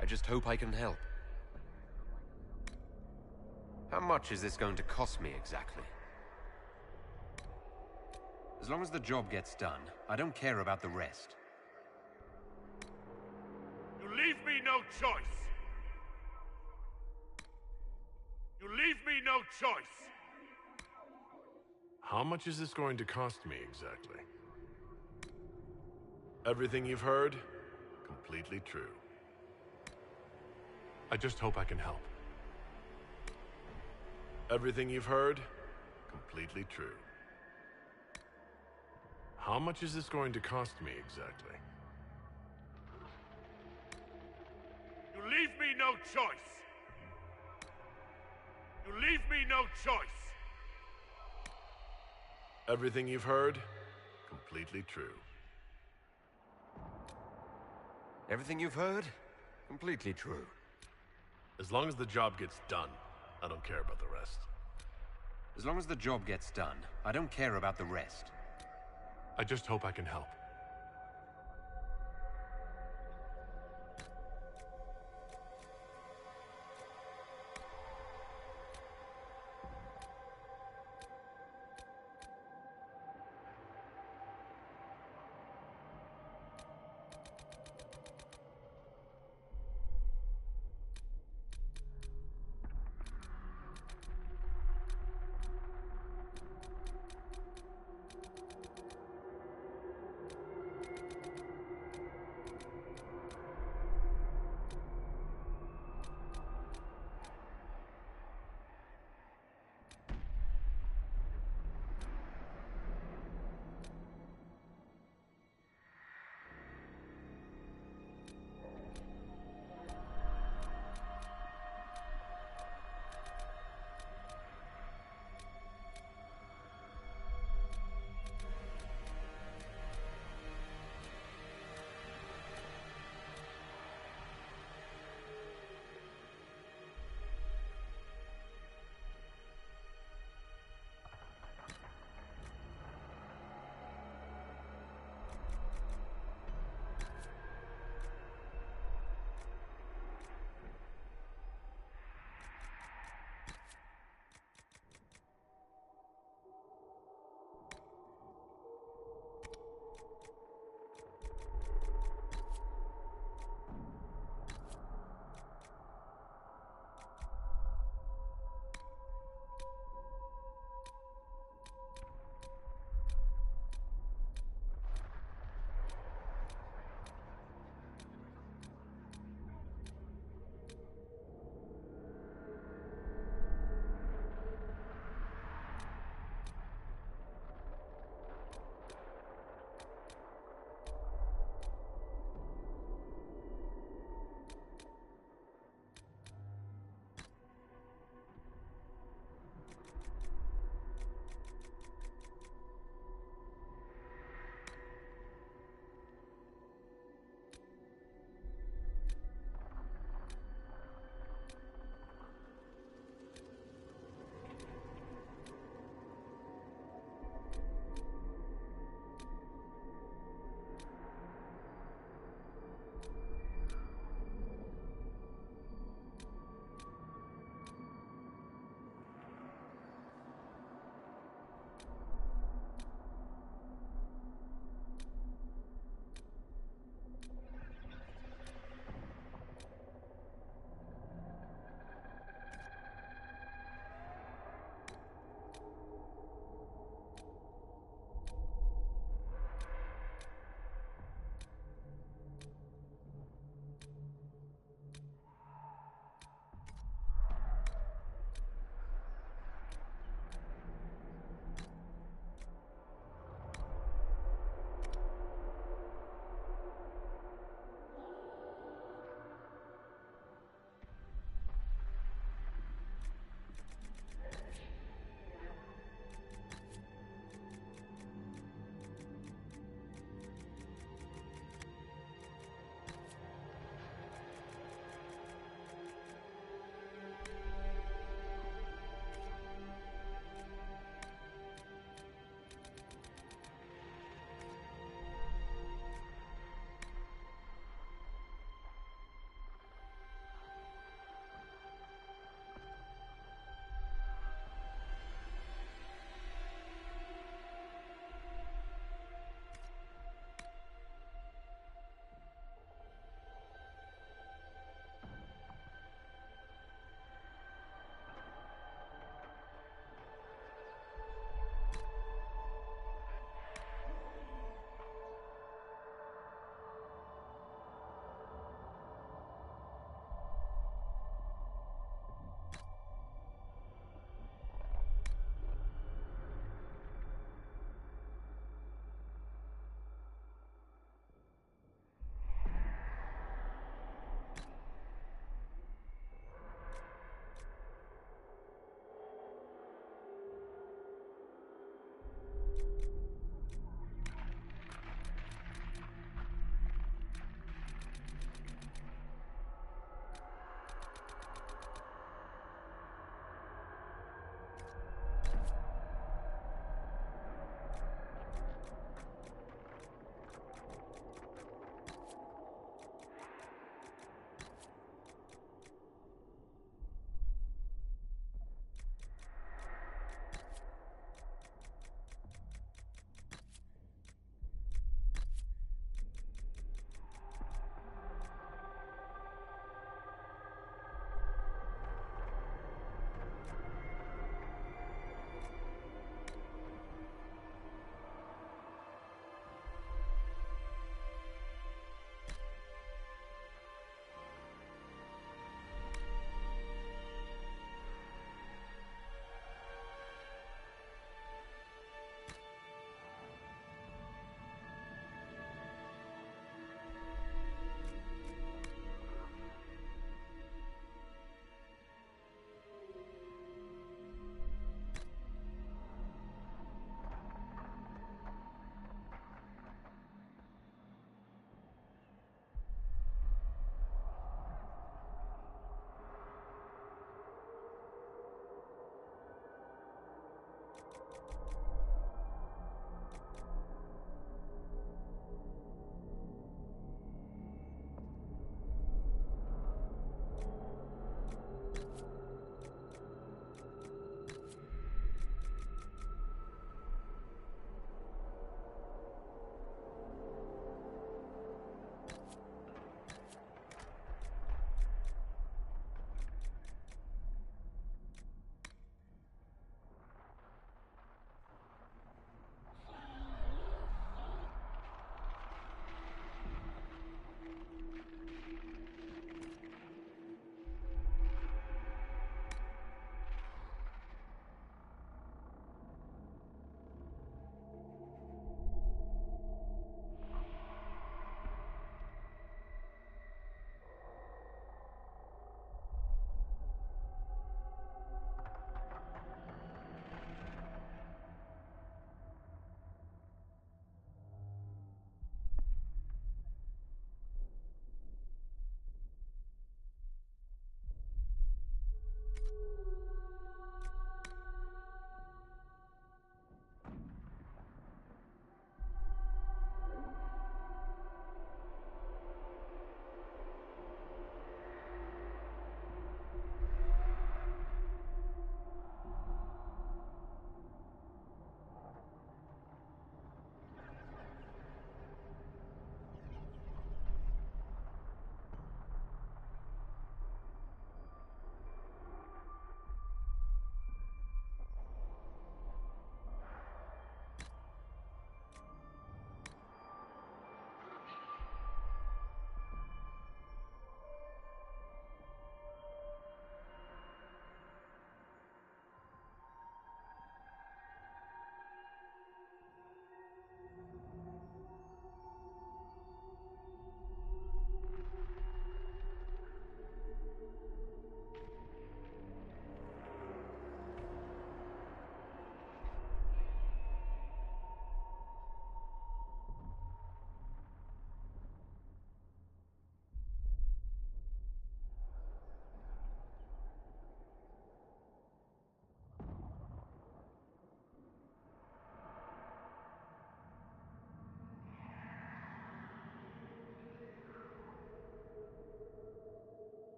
I just hope I can help. How much is this going to cost me exactly? As long as the job gets done, I don't care about the rest. You leave me no choice! You leave me no choice! How much is this going to cost me exactly? Everything you've heard, completely true. I just hope I can help. Everything you've heard, completely true. How much is this going to cost me exactly? You leave me no choice! You leave me no choice! Everything you've heard, completely true. Everything you've heard? Completely true. As long as the job gets done, I don't care about the rest. As long as the job gets done, I don't care about the rest. I just hope I can help.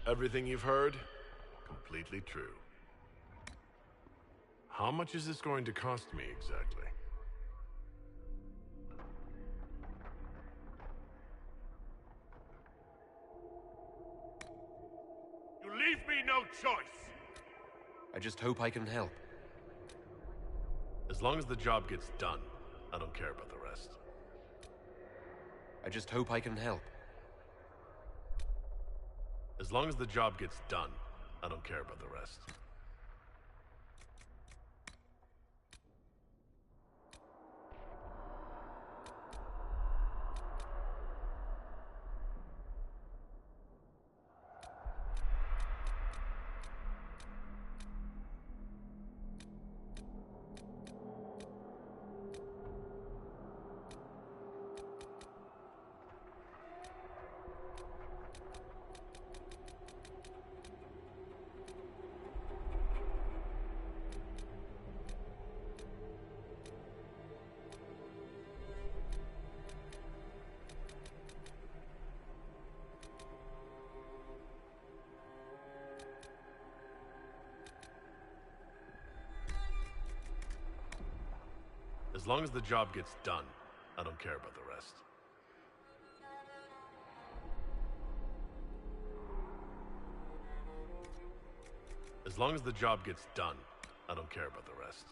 Everything you've heard, completely true. How much is this going to cost me exactly? You leave me no choice! I just hope I can help. As long as the job gets done, I don't care about the rest. I just hope I can help. As long as the job gets done, I don't care about the rest. As long as the job gets done, I don't care about the rest. As long as the job gets done, I don't care about the rest.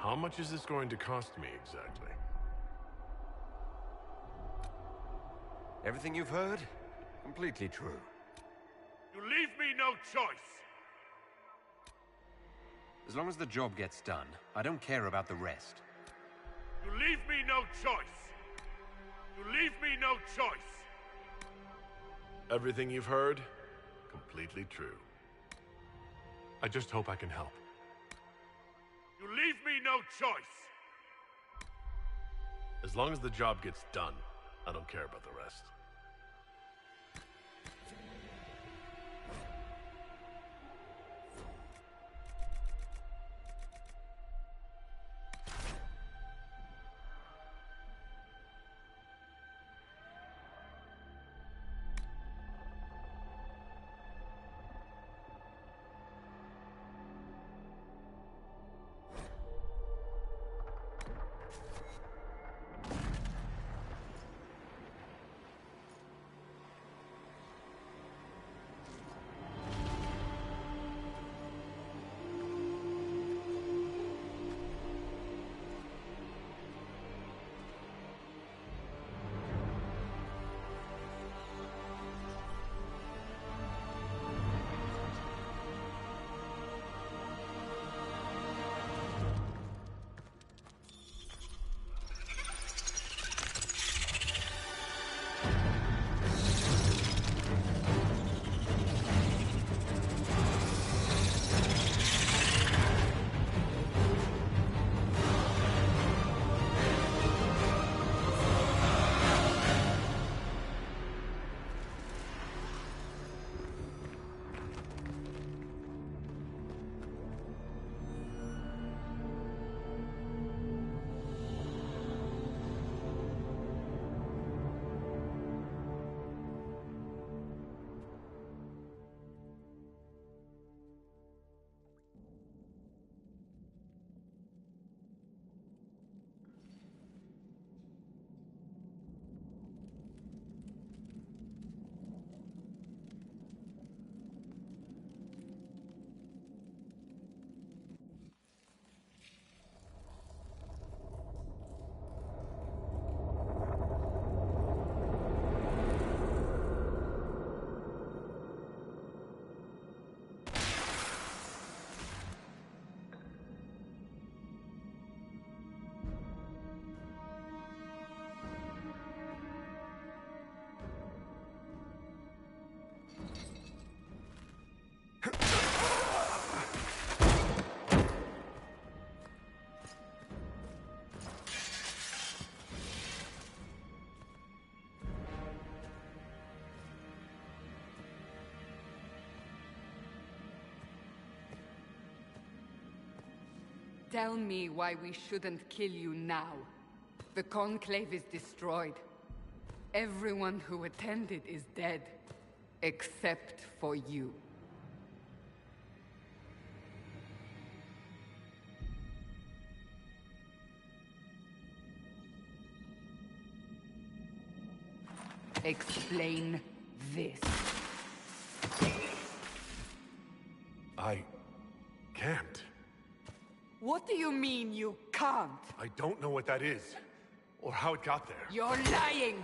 How much is this going to cost me exactly? Everything you've heard, completely true. You leave me no choice! As long as the job gets done, I don't care about the rest. You leave me no choice! You leave me no choice! Everything you've heard, completely true. I just hope I can help. You leave me no choice! As long as the job gets done, I don't care about the rest. Tell me why we shouldn't kill you now. The Conclave is destroyed. Everyone who attended is dead. Except for you. Explain this. I can't. What do you mean you can't? I don't know what that is, or how it got there. You're lying!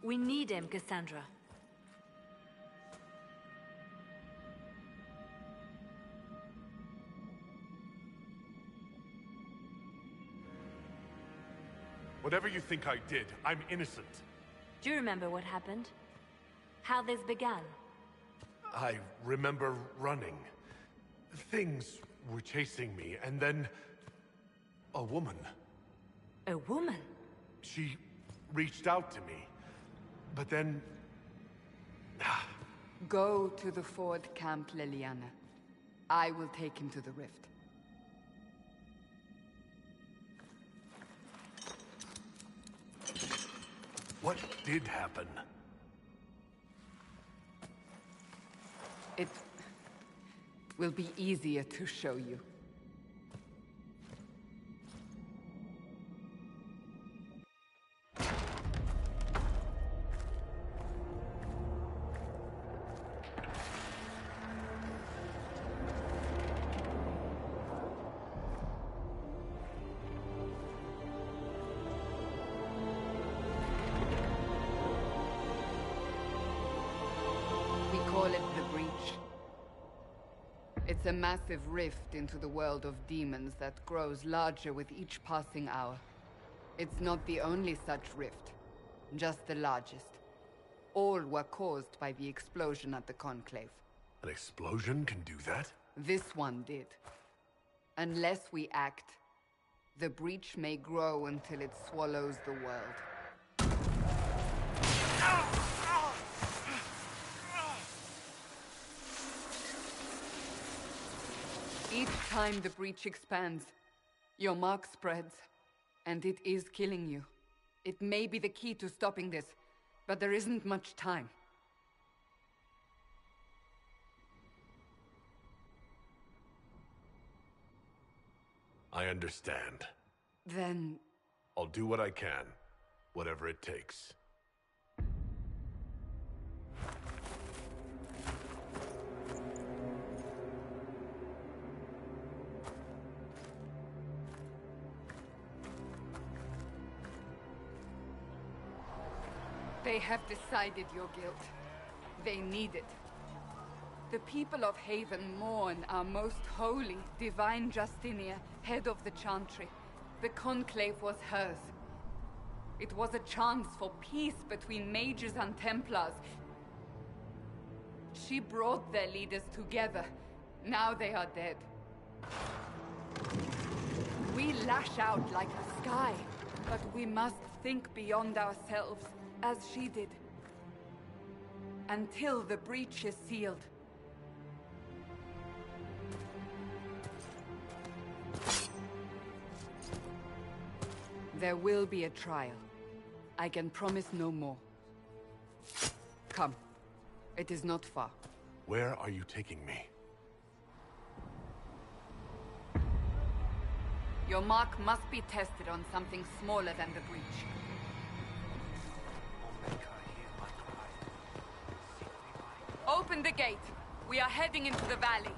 We need him, Cassandra. Whatever you think I did, I'm innocent. Do you remember what happened? How this began? I remember running. Things were chasing me, and then... a woman. A woman? She reached out to me, but then... Go to the Ford camp, Leliana. I will take him to the rift. What did happen? It will be easier to show you. Call it the Breach. It's a massive rift into the world of demons that grows larger with each passing hour. It's not the only such rift, just the largest. All were caused by the explosion at the Conclave. An explosion can do that? This one did. Unless we act, the Breach may grow until it swallows the world. Each time the Breach expands, your mark spreads, and it is killing you. It may be the key to stopping this, but there isn't much time. I understand. Then... I'll do what I can, whatever it takes. They have decided your guilt. They need it. The people of Haven mourn our most holy, divine Justinia, head of the Chantry. The Conclave was hers. It was a chance for peace between mages and Templars. She brought their leaders together. Now they are dead. We lash out like the sky, but we must think beyond ourselves. As she did. Until the breach is sealed. There will be a trial. I can promise no more. Come. It is not far. Where are you taking me? Your mark must be tested on something smaller than the breach. Open the gate. We are heading into the valley.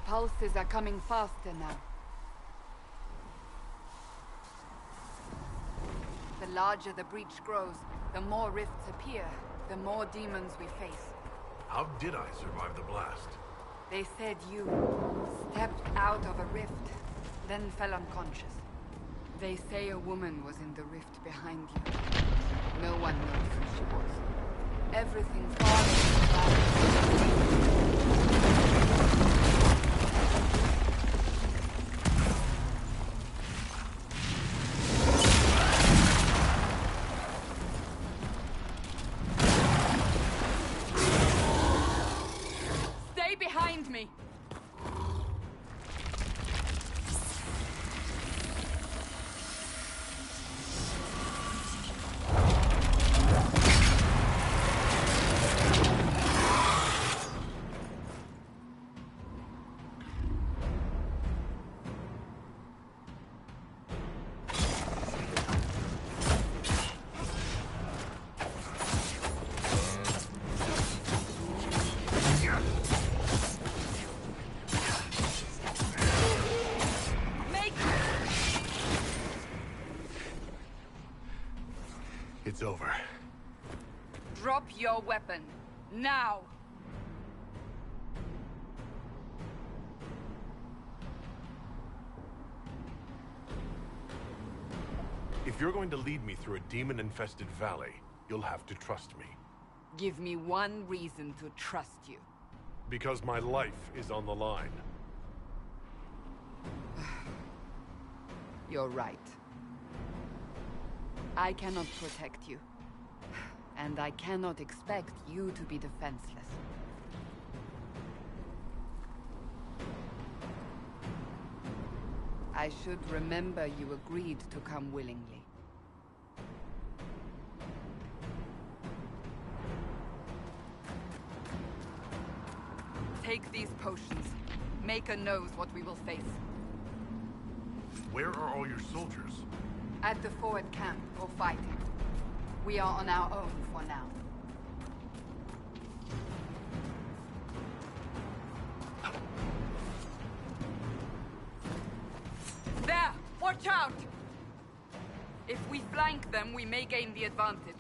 Pulses are coming faster now. The larger the breach grows, the more rifts appear. the more demons we face. How did I survive the blast? They said you stepped out of a rift, then fell unconscious. They say a woman was in the rift behind you. No one knows who she was. Everything falls apart. Stay behind me! It's over. Drop your weapon. Now! If you're going to lead me through a demon-infested valley, you'll have to trust me. Give me one reason to trust you. Because my life is on the line. You're right. I cannot protect you. And I cannot expect you to be defenseless. I should remember you agreed to come willingly. Take these potions. Maker knows what we will face. Where are all your soldiers? At the forward camp, or fighting. We are on our own for now. There! Watch out! If we flank them, we may gain the advantage.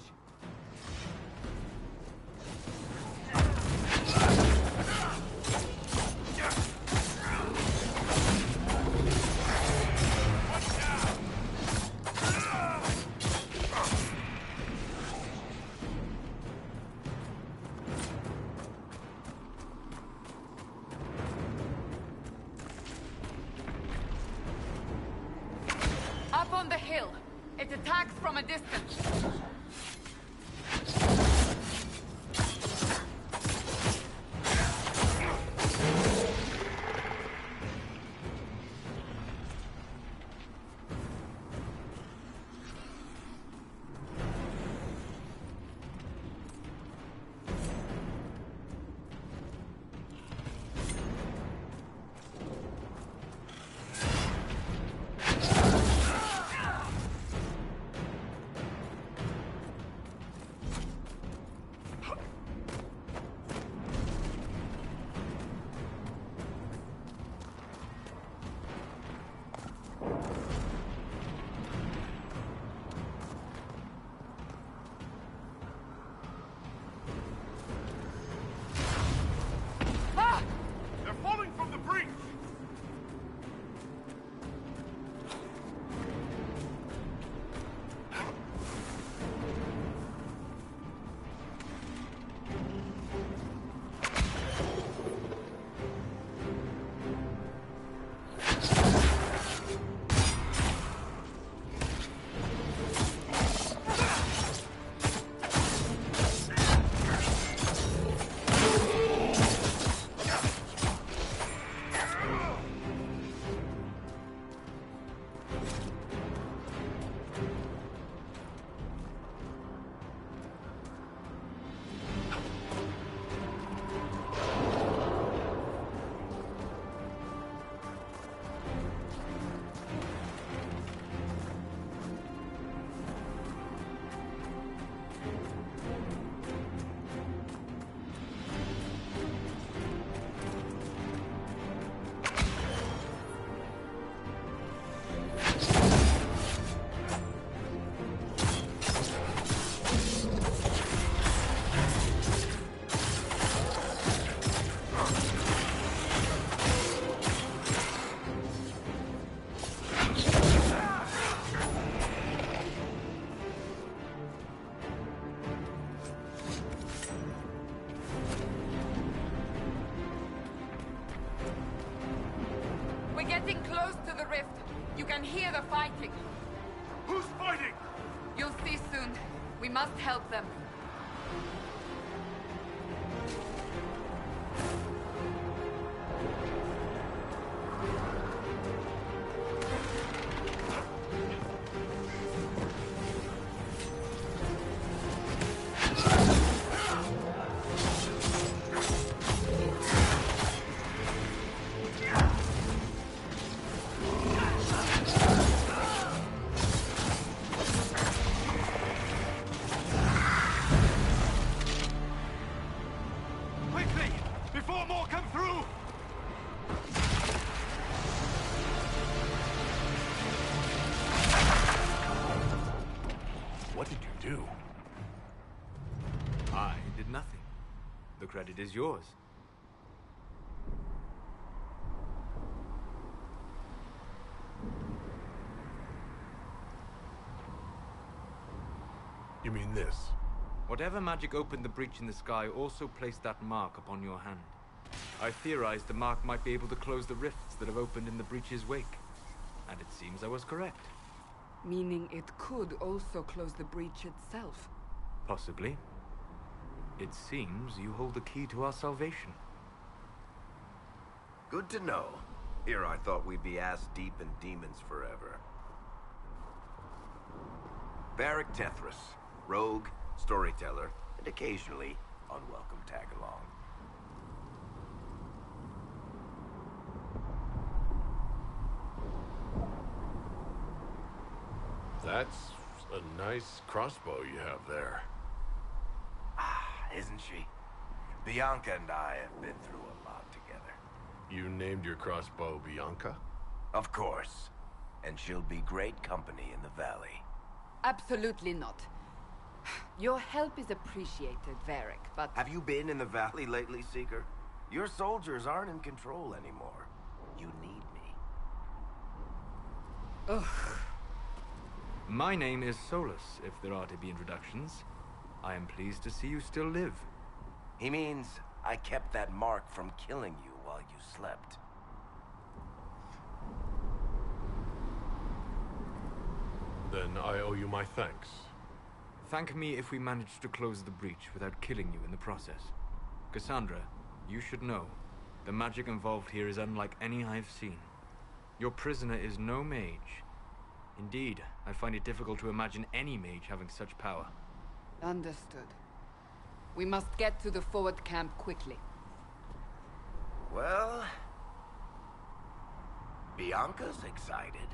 Up on the hill. It attacks from a distance. getting close to the rift. You can hear the fighting. Who's fighting? You'll see soon. We must help them. The credit is yours. You mean this? Whatever magic opened the breach in the sky also placed that mark upon your hand. I theorized the mark might be able to close the rifts that have opened in the breach's wake. And it seems I was correct. Meaning it could also close the breach itself. Possibly. It seems you hold the key to our salvation. Good to know. Here I thought we'd be ass-deep in demons forever. Varric Tethras, rogue, storyteller, and occasionally unwelcome tag-along. That's a nice crossbow you have there. Isn't she? Bianca and I have been through a lot together. You named your crossbow Bianca? Of course. And she'll be great company in the valley. Absolutely not. Your help is appreciated, Varric, but... Have you been in the valley lately, Seeker? Your soldiers aren't in control anymore. You need me. Ugh. My name is Solus, if there are to be introductions. I am pleased to see you still live. He means I kept that mark from killing you while you slept. Then I owe you my thanks. Thank me if we manage to close the breach without killing you in the process. Cassandra, you should know, the magic involved here is unlike any I've seen. Your prisoner is no mage. Indeed, I find it difficult to imagine any mage having such power. Understood. We must get to the forward camp quickly. Well... Bianca's excited.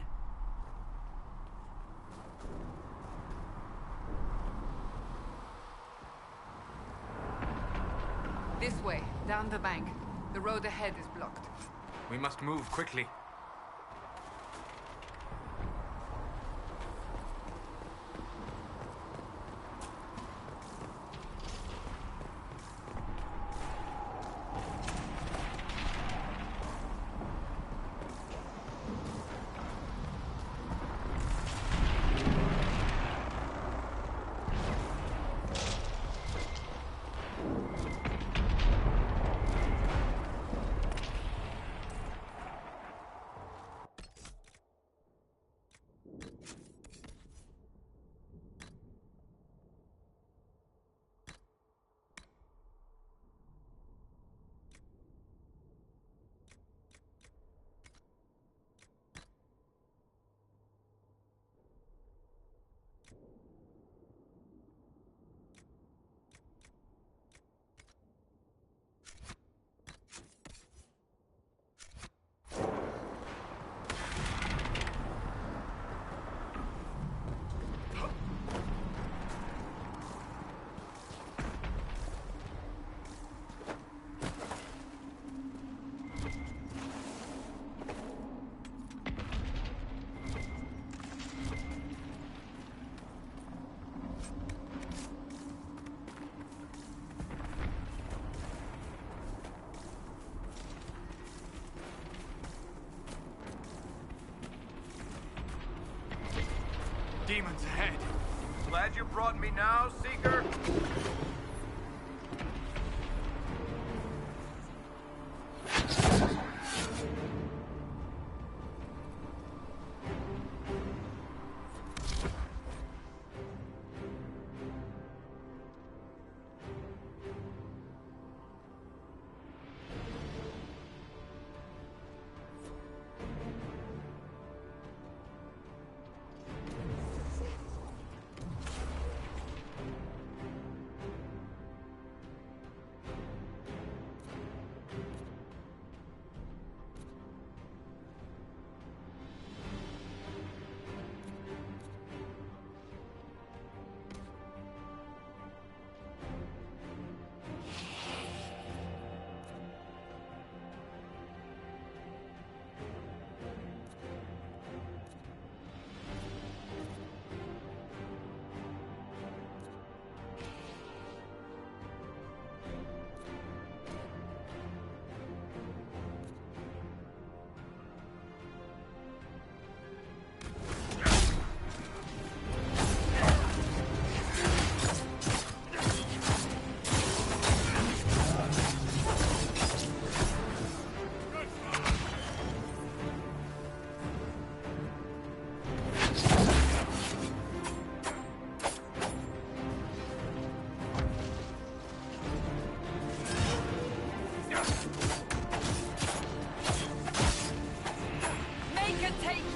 This way, down the bank. The road ahead is blocked. We must move quickly. Demons ahead. Glad you brought me now, Seeker.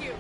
you!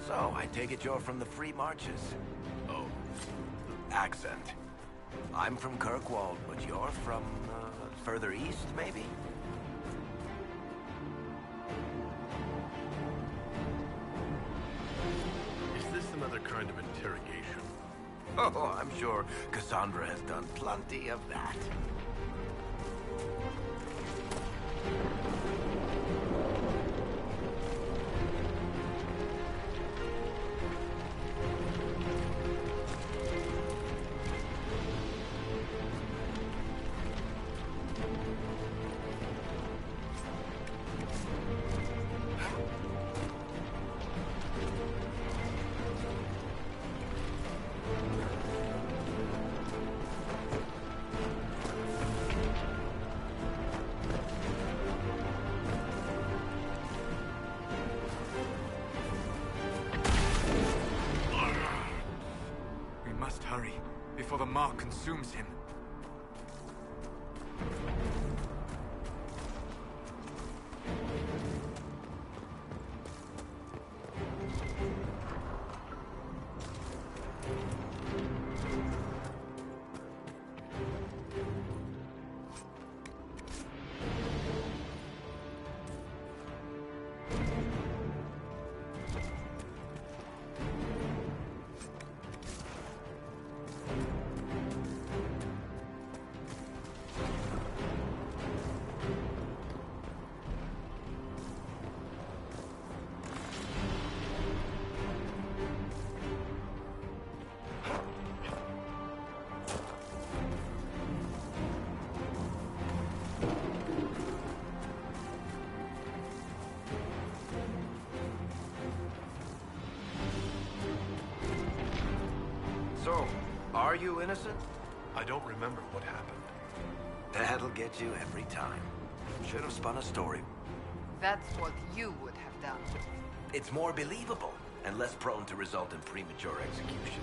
So, I take it you're from the Free Marches. Oh, accent. I'm from Kirkwall, but you're from, further east, maybe? Is this another kind of interrogation? Oh, I'm sure Cassandra has done plenty of that. Hurry, before the mark consumes him. So, are you innocent? I don't remember what happened. That'll get you every time. Should have spun a story. That's what you would have done. It's more believable and less prone to result in premature execution.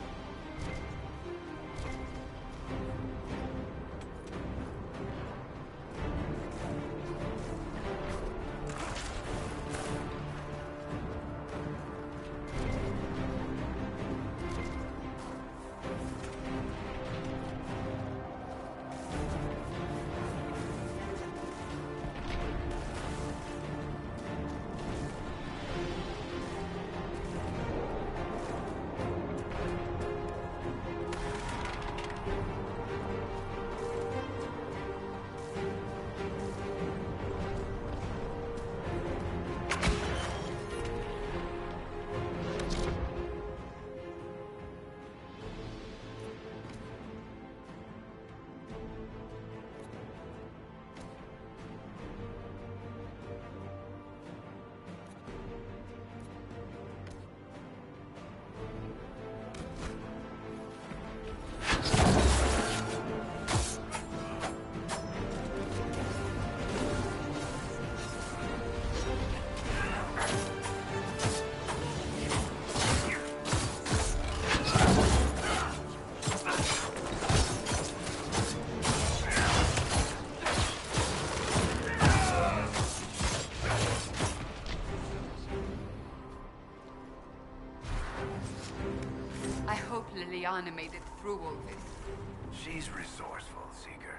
Liliana made it through all this. She's resourceful, Seeker.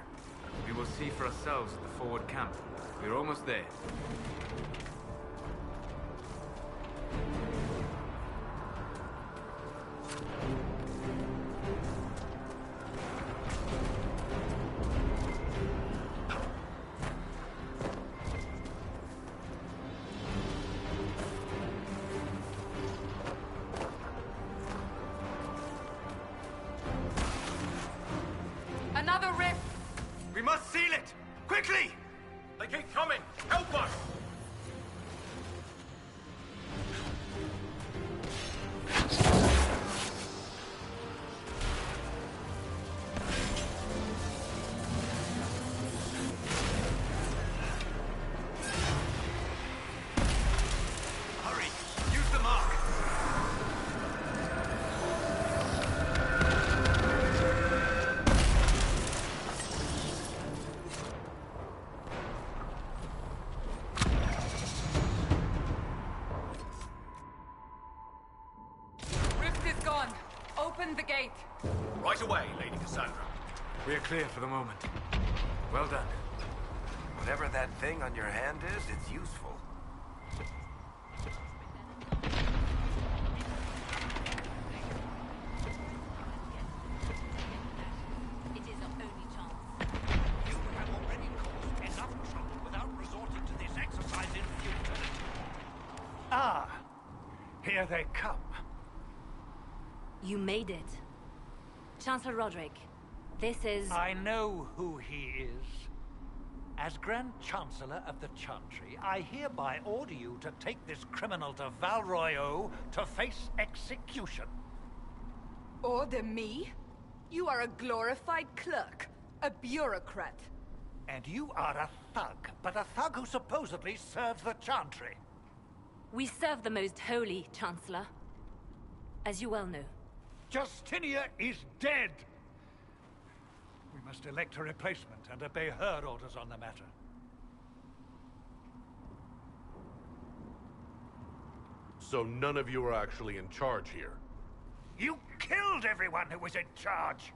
We will see for ourselves at the forward camp. We're almost there. Another rift! We must seal it! Quickly! They keep coming! Help us! Hurry! Use the mark! Rift is gone. Open the gate. Right away, Lady Cassandra. We are clear for the moment. Well done. Whatever that thing on your hand is, it's useful. It is our only chance. You have already caused enough trouble without resorting to this exercise in future. Ah, here they come. You made it. Chancellor Roderick, this is... I know who he is. As Grand Chancellor of the Chantry, I hereby order you to take this criminal to Val Royeaux to face execution. Order me? You are a glorified clerk, a bureaucrat. And you are a thug, but a thug who supposedly serves the Chantry. We serve the most holy, Chancellor. As you well know. Justinia is dead! We must elect a replacement and obey her orders on the matter. So none of you are actually in charge here. You killed everyone who was in charge!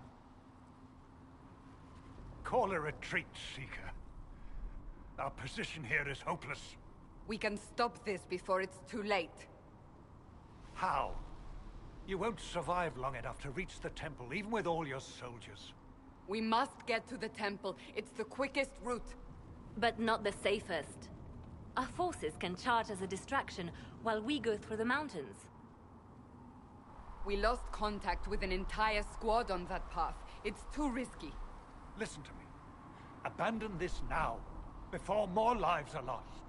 Call a retreat, Seeker. Our position here is hopeless. We can stop this before it's too late. How? You won't survive long enough to reach the temple, even with all your soldiers. We must get to the temple. It's the quickest route. But not the safest. Our forces can charge as a distraction while we go through the mountains. We lost contact with an entire squad on that path. It's too risky. Listen to me. Abandon this now, before more lives are lost.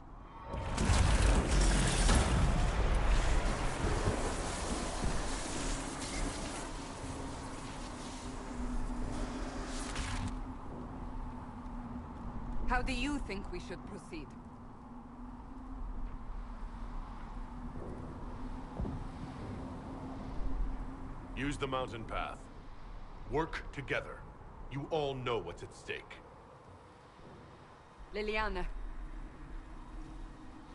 How do you think we should proceed? Use the mountain path. Work together. You all know what's at stake. Liliana.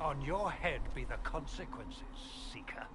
On your head be the consequences, Seeker.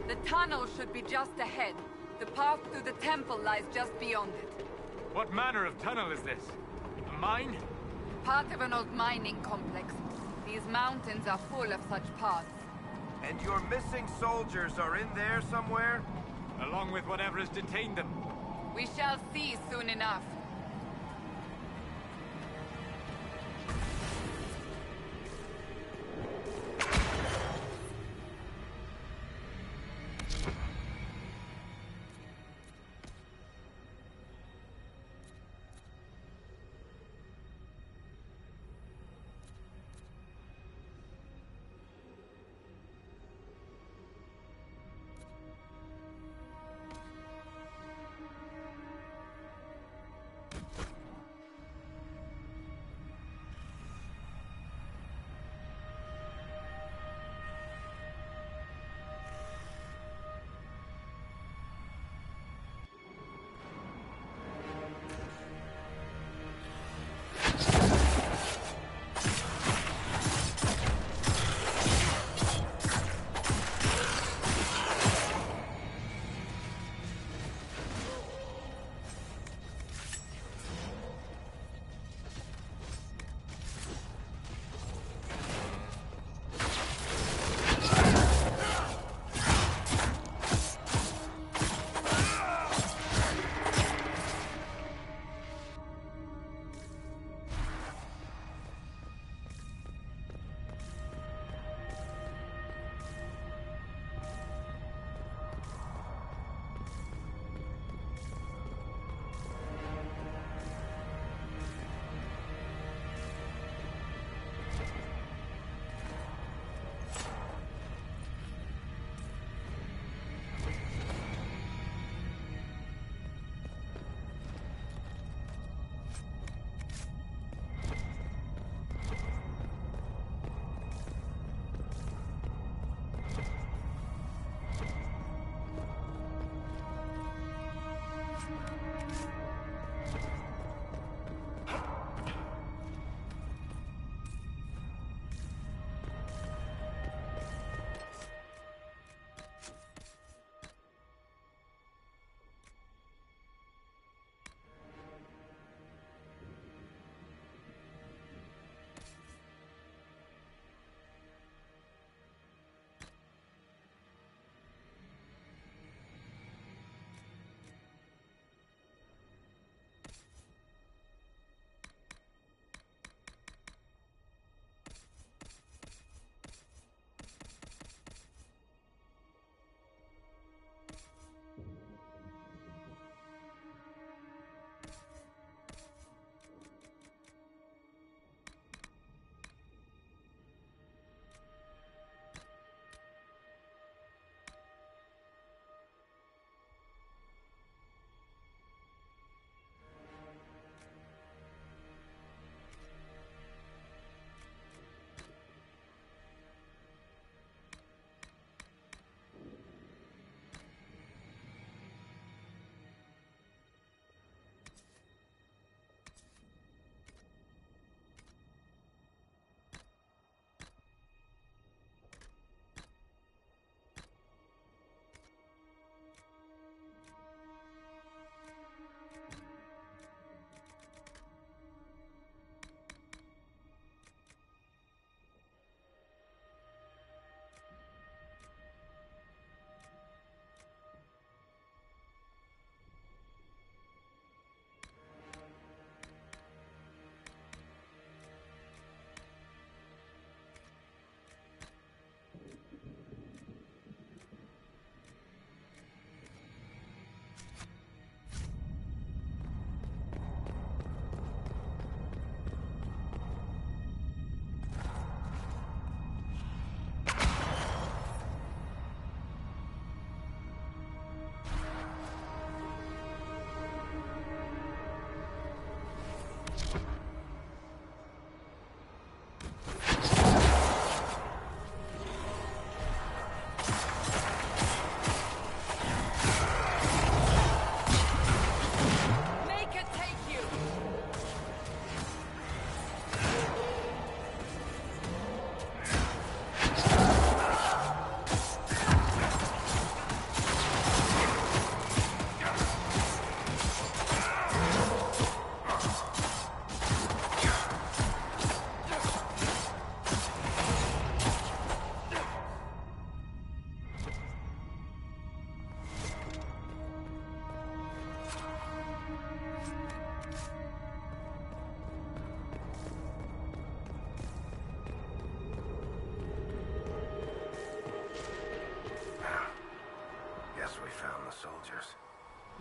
The tunnel should be just ahead. The path to the temple lies just beyond it. What manner of tunnel is this? A mine? Part of an old mining complex. These mountains are full of such paths. And your missing soldiers are in there somewhere? Along with whatever has detained them. We shall see soon enough.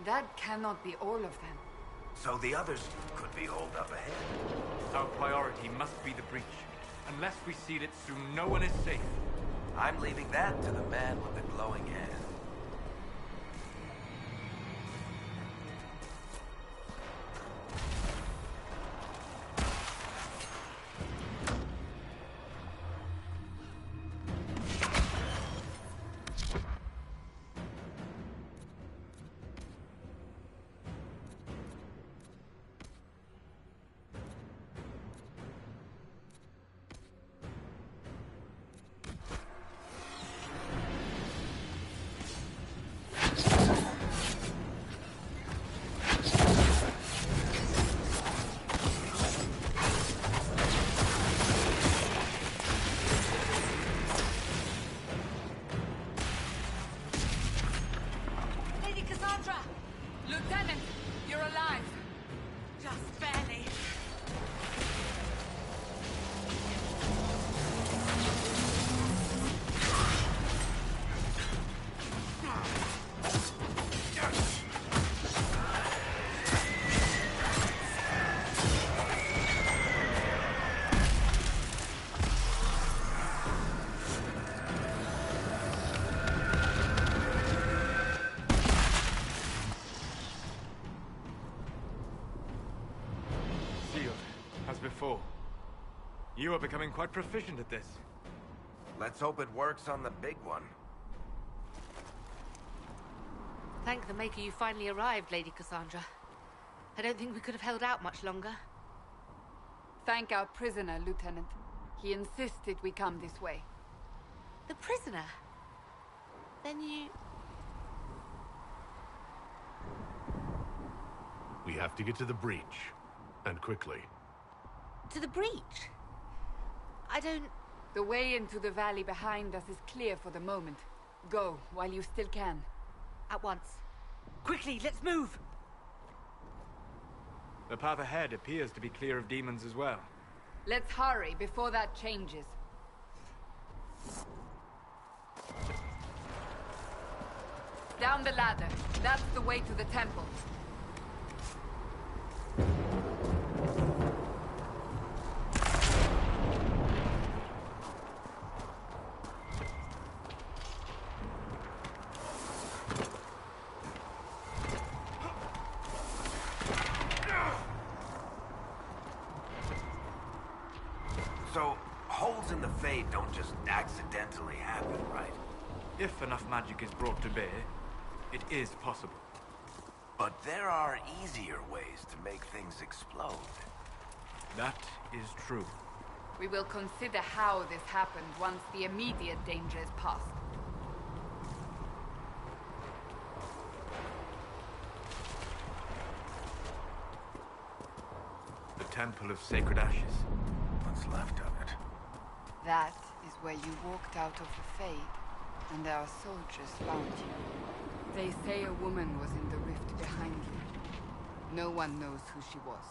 That cannot be all of them. So the others could be holed up ahead. Our priority must be the breach. Unless we seal it soon, no one is safe. I'm leaving that to the man with the glowing hand. Lieutenant, you're alive. Just barely. Before. You are becoming quite proficient at this. Let's hope it works on the big one. Thank the Maker you finally arrived, Lady Cassandra. I don't think we could have held out much longer. Thank our prisoner, Lieutenant. He insisted we come this way. The prisoner? Then you... We have to get to the breach. And quickly. To the breach? I don't... The way into the valley behind us is clear for the moment. Go, while you still can. At once. Quickly, let's move! The path ahead appears to be clear of demons as well. Let's hurry before that changes. Down the ladder. That's the way to the temple. So, holes in the Fade don't just accidentally happen, right? If enough magic is brought to bear, it is possible. But there are easier ways to make things explode. That is true. We will consider how this happened once the immediate danger is past. The Temple of Sacred Ashes. What's left of it? That is where you walked out of the Fade, and our soldiers found you. They say a woman was in the rift behind you. No one knows who she was.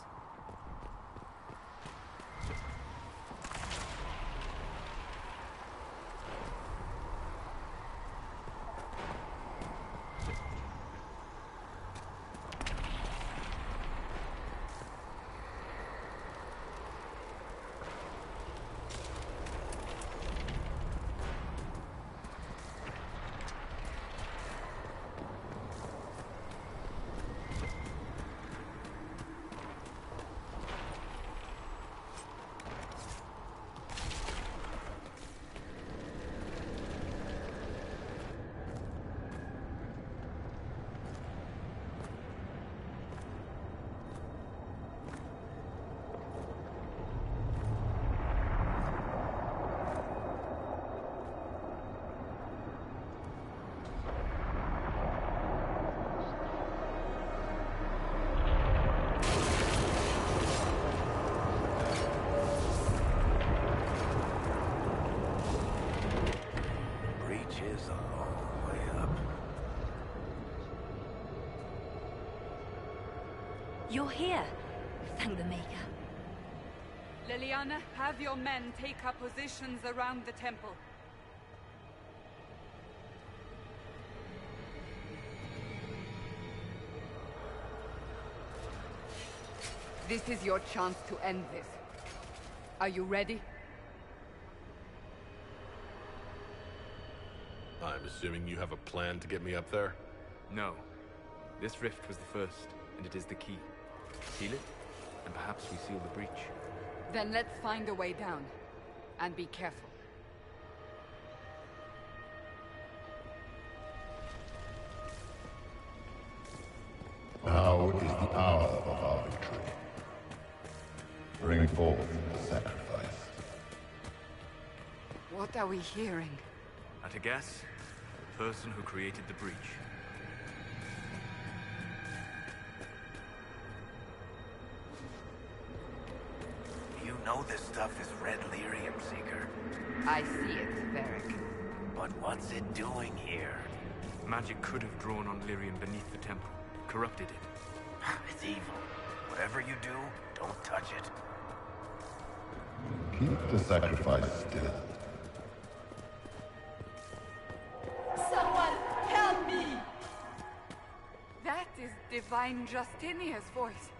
You're here. Thank the Maker. Leliana, have your men take up positions around the temple. This is your chance to end this. Are you ready? I'm assuming you have a plan to get me up there? No. This rift was the first, and it is the key. Seal it, and perhaps we seal the breach. Then let's find a way down. And be careful. Now is the hour of our victory. Bring forth the sacrifice. What are we hearing? At a guess, the person who created the breach. You know this stuff is red lyrium, Seeker. I see it, Varric. But what's it doing here? Magic could have drawn on lyrium beneath the temple, corrupted it. It's evil. Whatever you do, don't touch it. Keep the sacrifice still. Someone help me! That is Divine Justinia's voice.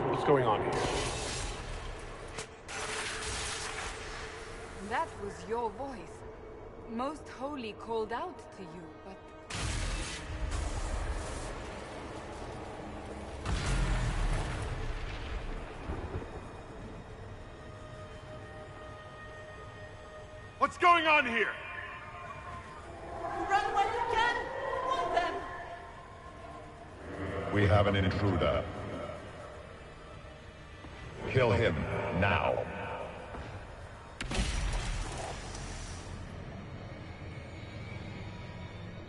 What's going on here? That was your voice. Most Holy called out to you, but... What's going on here? Run when you can! Hold them! We have an intruder. Kill him now.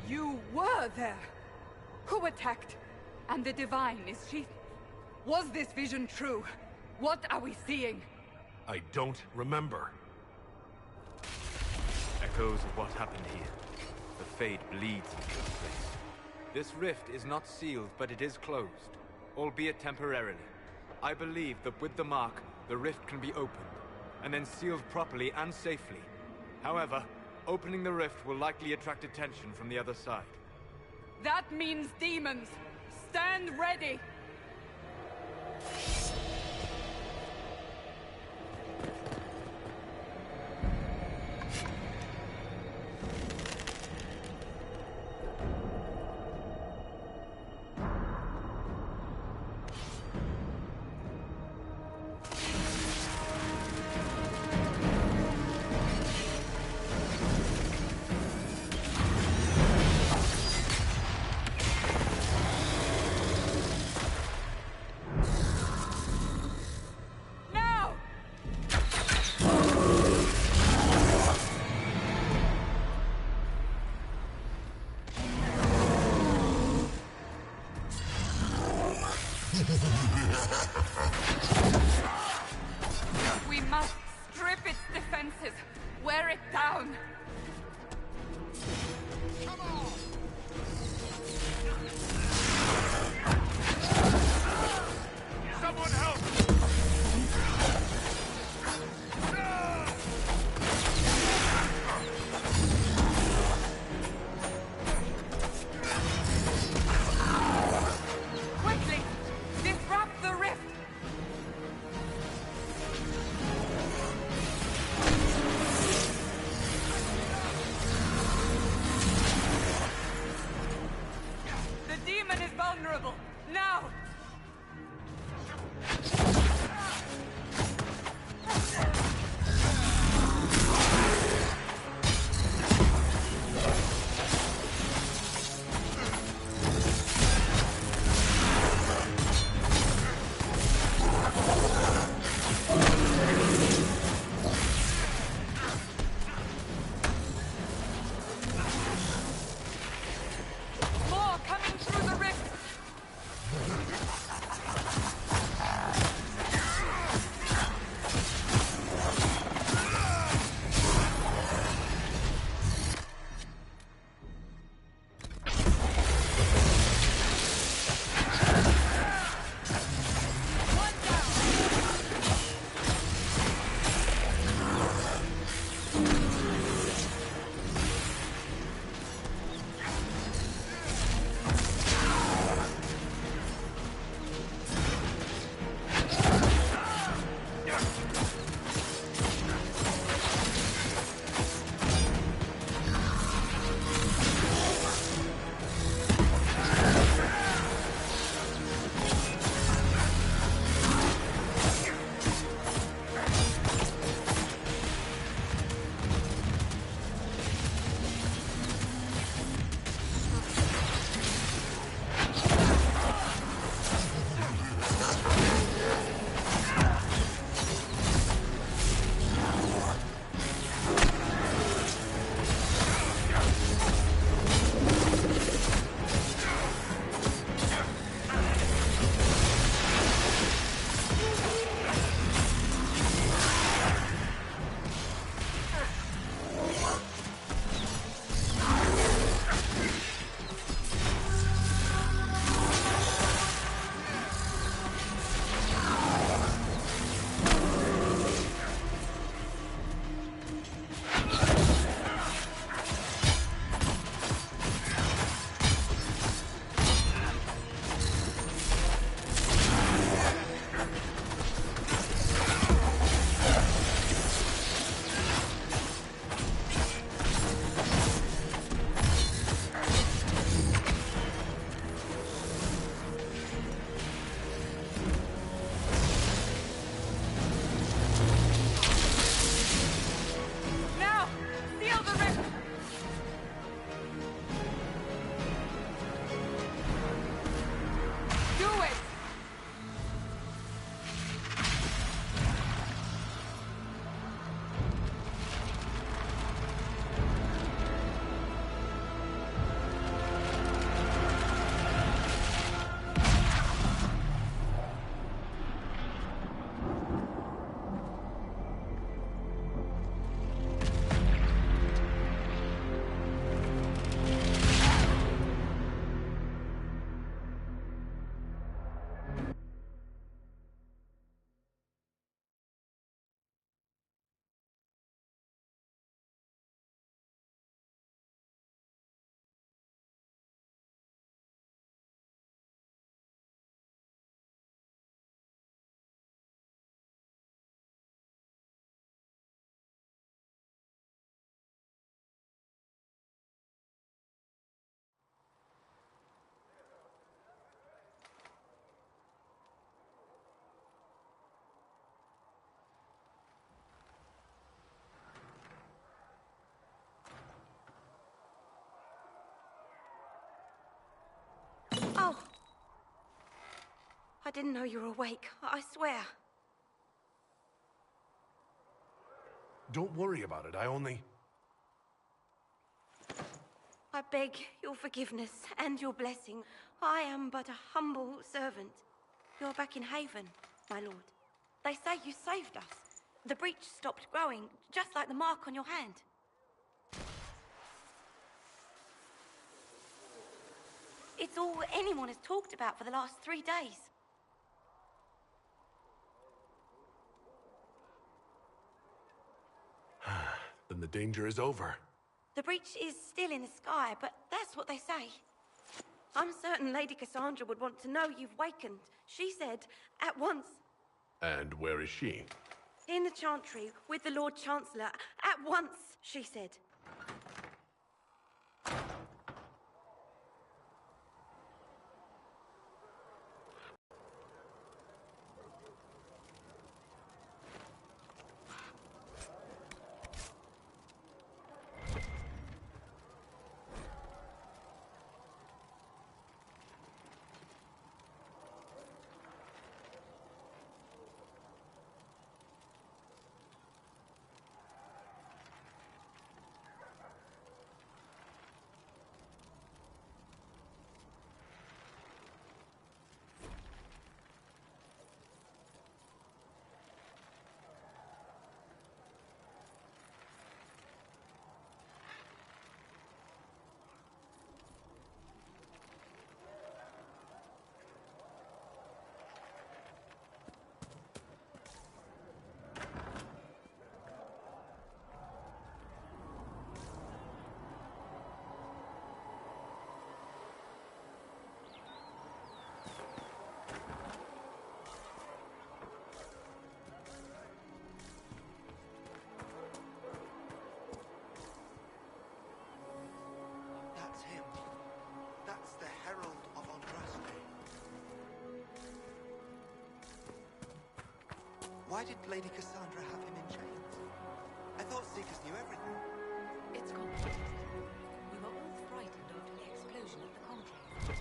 You were there! Who attacked? And the Divine, is she... Was this vision true? What are we seeing? I don't remember. Echoes of what happened here. The fate bleeds into this place. This rift is not sealed, but it is closed, albeit temporarily. I believe that with the mark, the rift can be opened, and then sealed properly and safely. However, opening the rift will likely attract attention from the other side. That means demons! Stand ready! We must strip its defenses, wear it down. Come on! Someone help! Quickly! Disrupt the rift! I didn't know you were awake. I swear. Don't worry about it. I beg your forgiveness and your blessing. I am but a humble servant. You're back in Haven, my lord. They say you saved us. The breach stopped growing, just like the mark on your hand. It's all anyone has talked about for the last 3 days. Then the danger is over. The breach is still in the sky, but that's what they say. I'm certain Lady Cassandra would want to know you've wakened. She said, at once. And where is she? In the Chantry, with the Lord Chancellor. At once, she said. Why did Lady Cassandra have him in chains? I thought Seekers knew everything. It's complicated. We were all frightened after the explosion at the Conclave.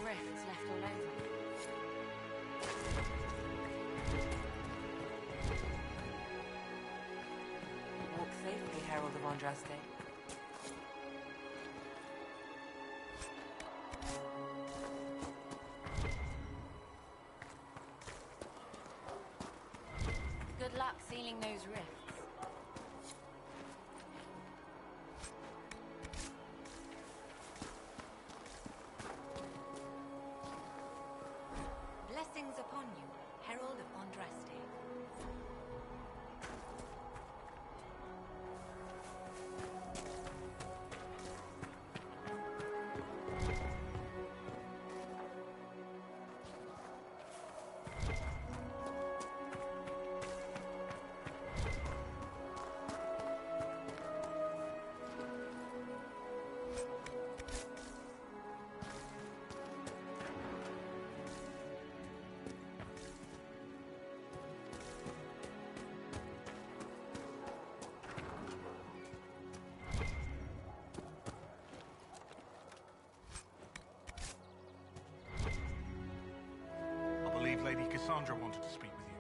Rifts left all over. Walk safely, Herald of Andraste. Good luck sealing those rifts. Blessings upon you, Herald of Andraste. Lady Cassandra wanted to speak with you.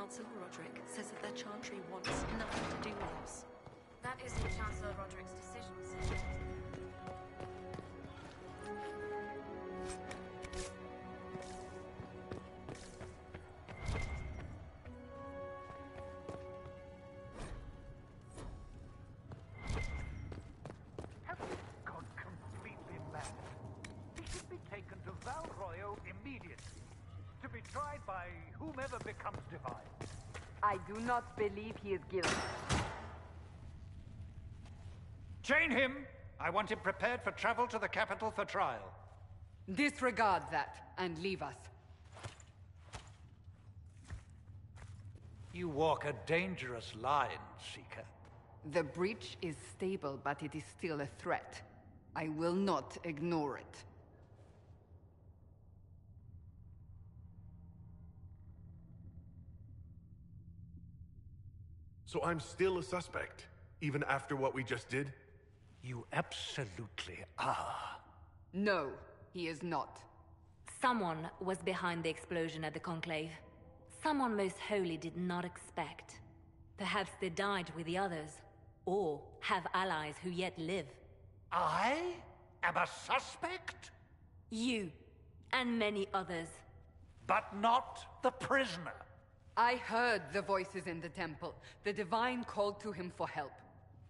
Chancellor Roderick says that their chantry wants nothing to do with us. That isn't Chancellor Roderick's decision, sir. Have you gone completely mad? He should be taken to Val Royo immediately, to be tried by whomever becomes divine. I do not believe he is guilty. Chain him! I want him prepared for travel to the capital for trial. Disregard that, and leave us. You walk a dangerous line, Seeker. The breach is stable, but it is still a threat. I will not ignore it. So I'm still a suspect, even after what we just did? You absolutely are. No, he is not. Someone was behind the explosion at the Conclave. Someone most holy did not expect. Perhaps they died with the others, or have allies who yet live. I am a suspect? You, and many others. But not the prisoner. I heard the voices in the temple. The Divine called to him for help.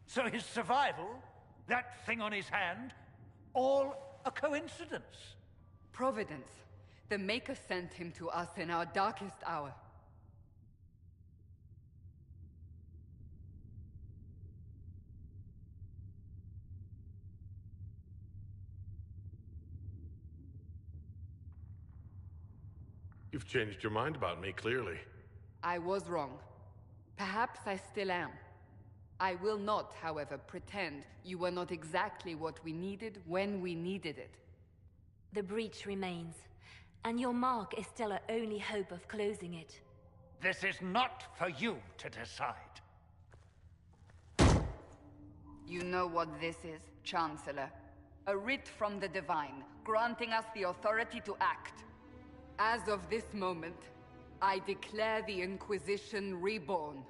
So his survival, that thing on his hand, all a coincidence? Providence. The Maker sent him to us in our darkest hour. You've changed your mind about me, clearly. I was wrong. Perhaps I still am. I will not, however, pretend you were not exactly what we needed when we needed it. The breach remains, and your mark is still our only hope of closing it. This is not for you to decide. You know what this is, Chancellor. A writ from the Divine, granting us the authority to act. As of this moment, I declare the Inquisition reborn.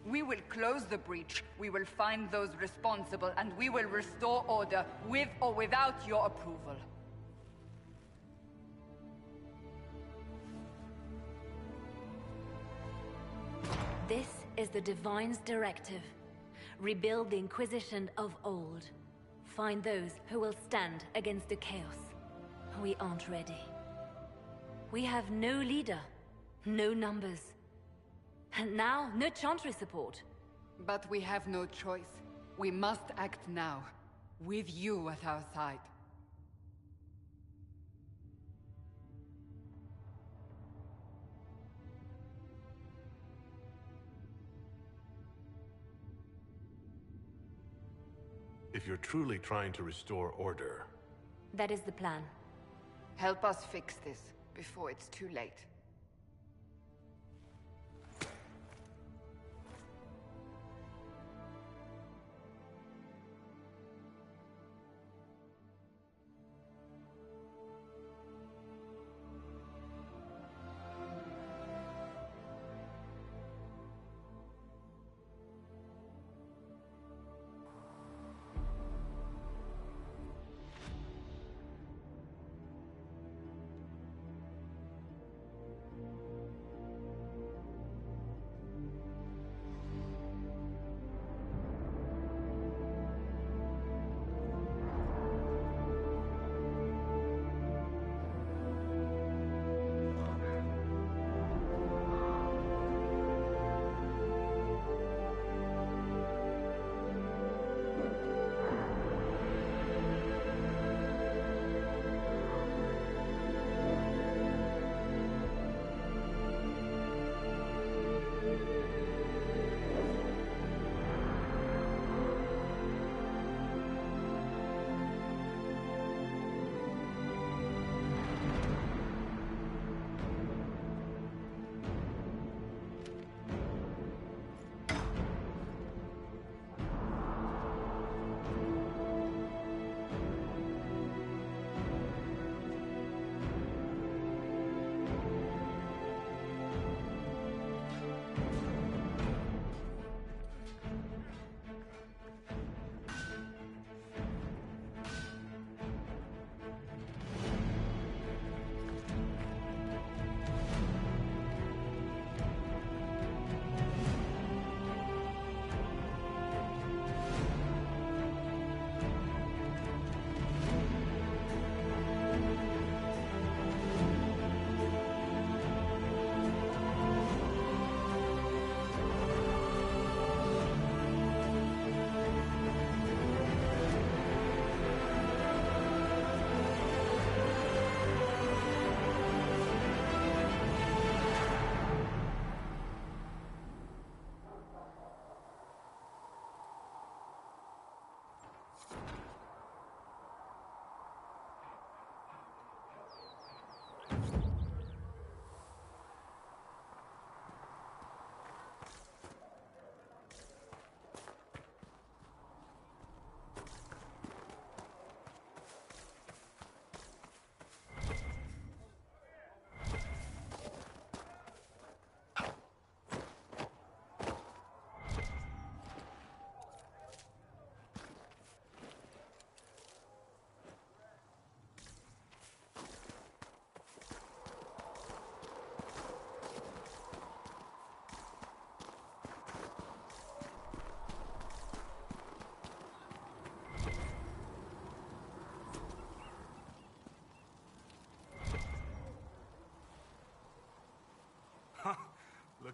We will close the breach, we will find those responsible, and we will restore order, with or without your approval. This is the Divine's directive. Rebuild the Inquisition of old. Find those who will stand against the chaos. We aren't ready. We have no leader, no numbers. And now, no chantry support. But we have no choice. We must act now, with you at our side. If you're truly trying to restore order... That is the plan. Help us fix this, before it's too late.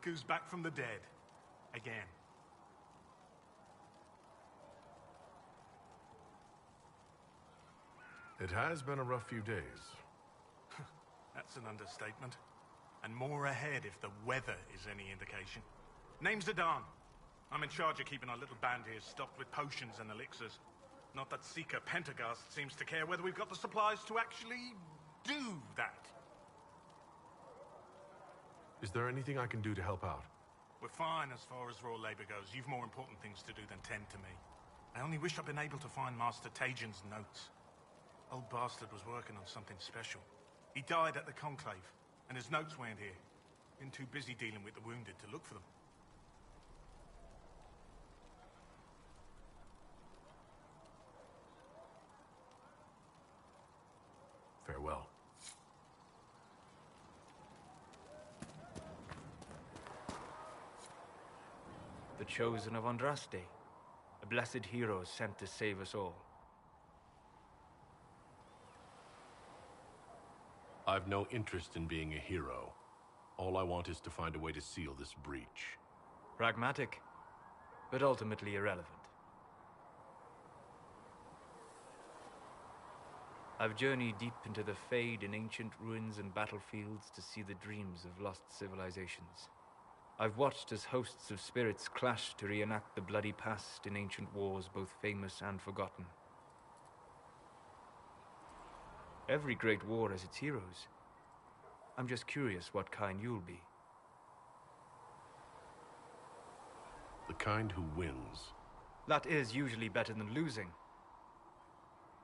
Look who's back from the dead. Again. It has been a rough few days. That's an understatement. And more ahead if the weather is any indication. Name's Adan. I'm in charge of keeping our little band here stocked with potions and elixirs. Not that Seeker Pentagast seems to care whether we've got the supplies to actually do that. Is there anything I can do to help out? We're fine as far as raw labor goes. You've more important things to do than tend to me. I only wish I'd been able to find Master Tajin's notes. Old bastard was working on something special. He died at the Conclave, and his notes weren't here. Been too busy dealing with the wounded to look for them. Farewell. The chosen of Andraste, a blessed hero sent to save us all. I've no interest in being a hero. All I want is to find a way to seal this breach. Pragmatic, but ultimately irrelevant. I've journeyed deep into the Fade in ancient ruins and battlefields to see the dreams of lost civilizations. I've watched as hosts of spirits clash to reenact the bloody past in ancient wars both famous and forgotten. Every great war has its heroes. I'm just curious what kind you'll be. The kind who wins. That is usually better than losing.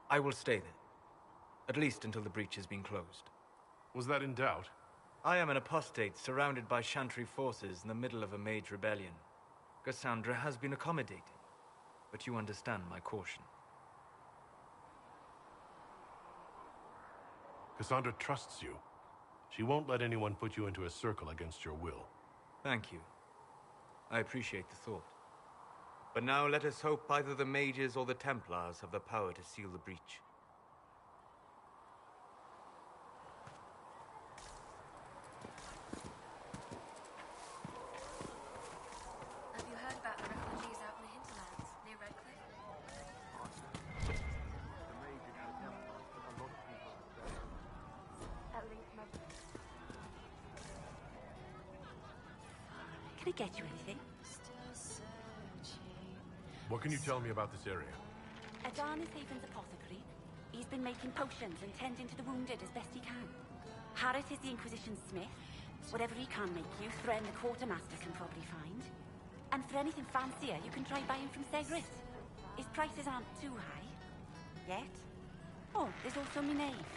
I will stay there. At least until the breach has been closed. Was that in doubt? I am an apostate surrounded by Chantry forces in the middle of a mage rebellion. Cassandra has been accommodating, but you understand my caution. Cassandra trusts you. She won't let anyone put you into a circle against your will. Thank you. I appreciate the thought. But now let us hope either the mages or the Templars have the power to seal the breach. Have you heard about the refugees out in the hinterlands, near Redcliffe? Can I get you anything? What can you tell me about this area? Adan is Haven's apothecary. He's been making potions and tending to the wounded as best he can. Harris is the Inquisition smith. Whatever he can make you, Thren the quartermaster can probably find. And for anything fancier, you can try buying from Segris. His prices aren't too high. Yet. Oh, there's also Minave.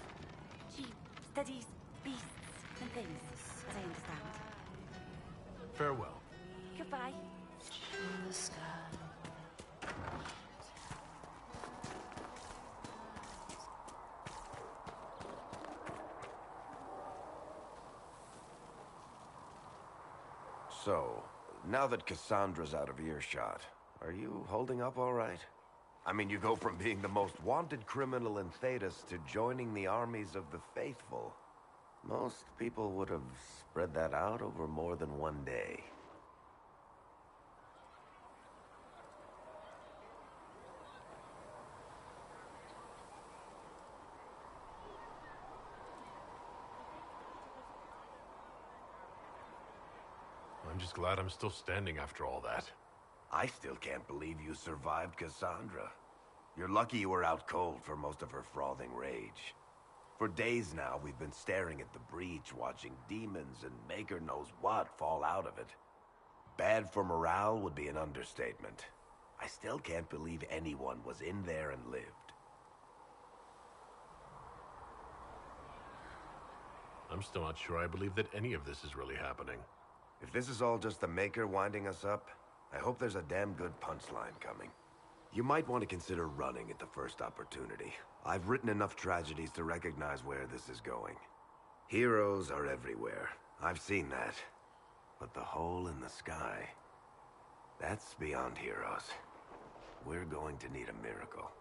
She studies beasts and things, as I understand. Farewell. Goodbye. In the sky. So, now that Cassandra's out of earshot, are you holding up all right? I mean, you go from being the most wanted criminal in Thedas to joining the armies of the faithful. Most people would have spread that out over more than one day. I'm just glad I'm still standing after all that. I still can't believe you survived Cassandra. You're lucky you were out cold for most of her frothing rage. For days now, we've been staring at the breach, watching demons and maker knows what fall out of it. Bad for morale would be an understatement. I still can't believe anyone was in there and lived. I'm still not sure I believe that any of this is really happening. If this is all just the Maker winding us up, I hope there's a damn good punchline coming. You might want to consider running at the first opportunity. I've written enough tragedies to recognize where this is going. Heroes are everywhere. I've seen that. But the hole in the sky, that's beyond heroes. We're going to need a miracle.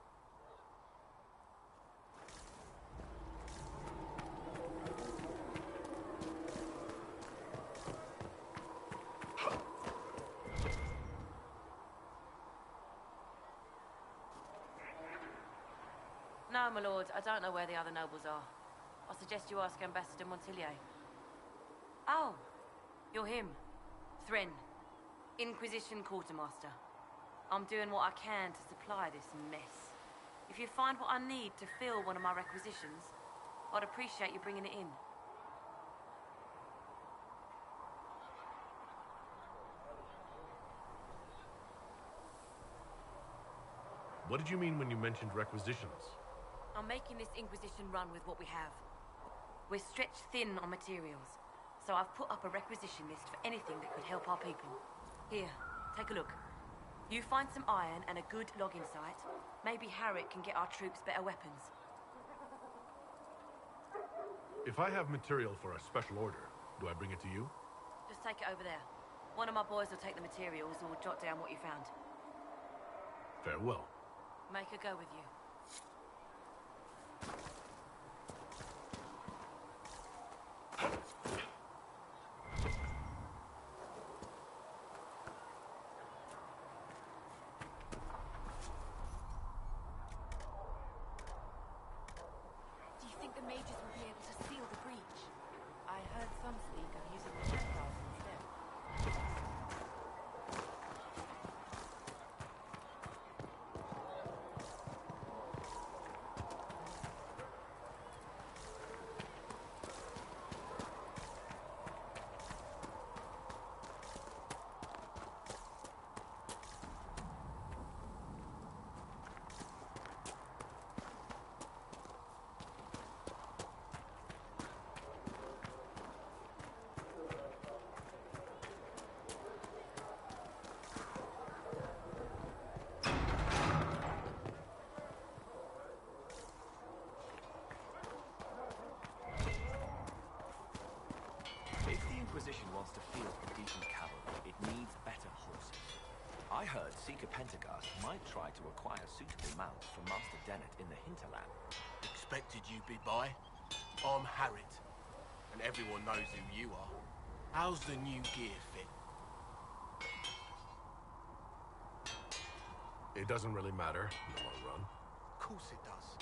my lord. I don't know where the other nobles are. I suggest you ask Ambassador Montillier. Oh, you're him. Thren, Inquisition Quartermaster. I'm doing what I can to supply this mess. If you find what I need to fill one of my requisitions, I'd appreciate you bringing it in. What did you mean when you mentioned requisitions? I'm making this Inquisition run with what we have. We're stretched thin on materials, so I've put up a requisition list for anything that could help our people. Here, take a look. You find some iron and a good logging site, maybe Harriet can get our troops better weapons. If I have material for a special order, do I bring it to you? Just take it over there. One of my boys will take the materials or jot down what you found. Farewell. Make her go with you. Do you think the mages will be able to seal the breach? I heard some speak of using the Templars instead. If the Inquisition wants to field decent cavalry, it needs better horses. I heard Seeker Pentagast might try to acquire suitable mounts from Master Dennett in the hinterland. Expected you'd be by. I'm Harriet, and everyone knows who you are. How's the new gear fit? It doesn't really matter in the long run. Of course it does.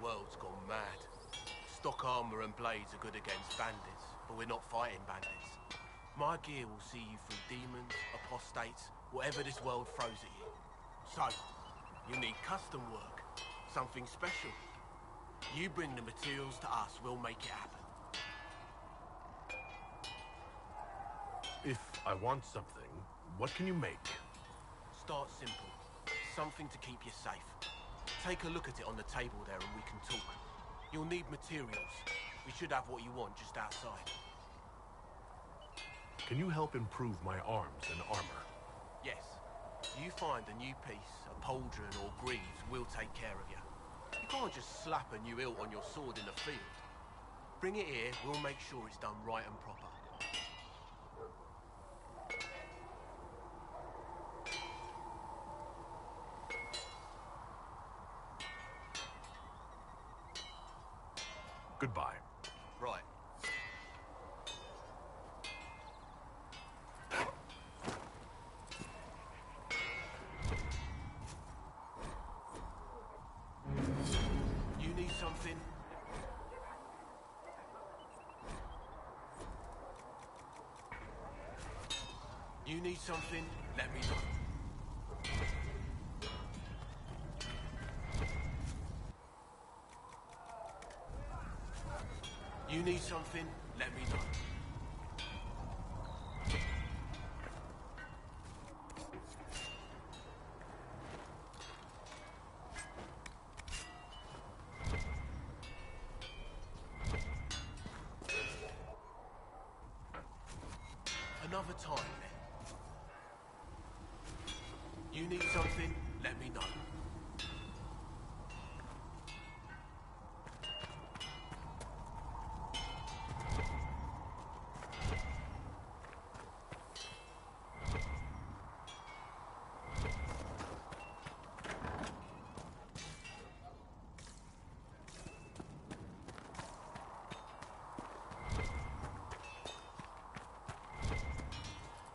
World's gone mad. Stock armor and blades are good against bandits, but we're not fighting bandits. My gear will see you through demons, apostates, whatever this world throws at you. So, you need custom work, something special. You bring the materials to us, we'll make it happen. If I want something, what can you make? Start simple. Something to keep you safe. Take a look at it on the table there and we can talk. You'll need materials. We should have what you want just outside. Can you help improve my arms and armor? Yes. You find a new piece, a pauldron or greaves, we'll take care of you. You can't just slap a new hilt on your sword in the field. Bring it here, we'll make sure it's done right and proper. Goodbye. Right. You need something? You need something? Let me know. You need something? Let me know. Another time, then. You need something? Let me know.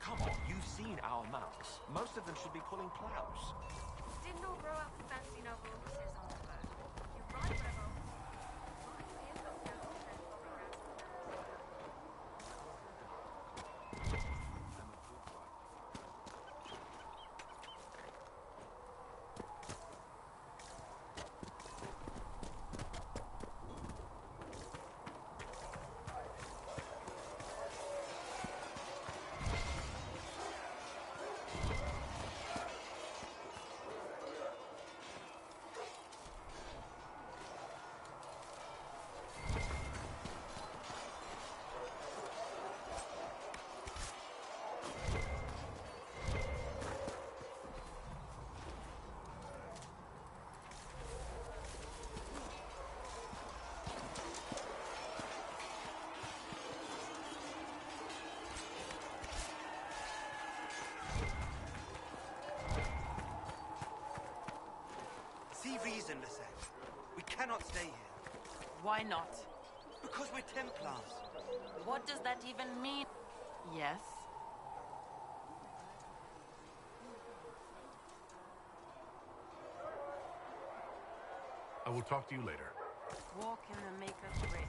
Come on, you've seen our mounts. Most of them should be pulling plows. Didn't all grow up with fancy noble horses on the road. You're right. See reason, Lisette. We cannot stay here. Why not? Because we're Templars. What does that even mean? Yes? I will talk to you later. Walk in the Maker's grace.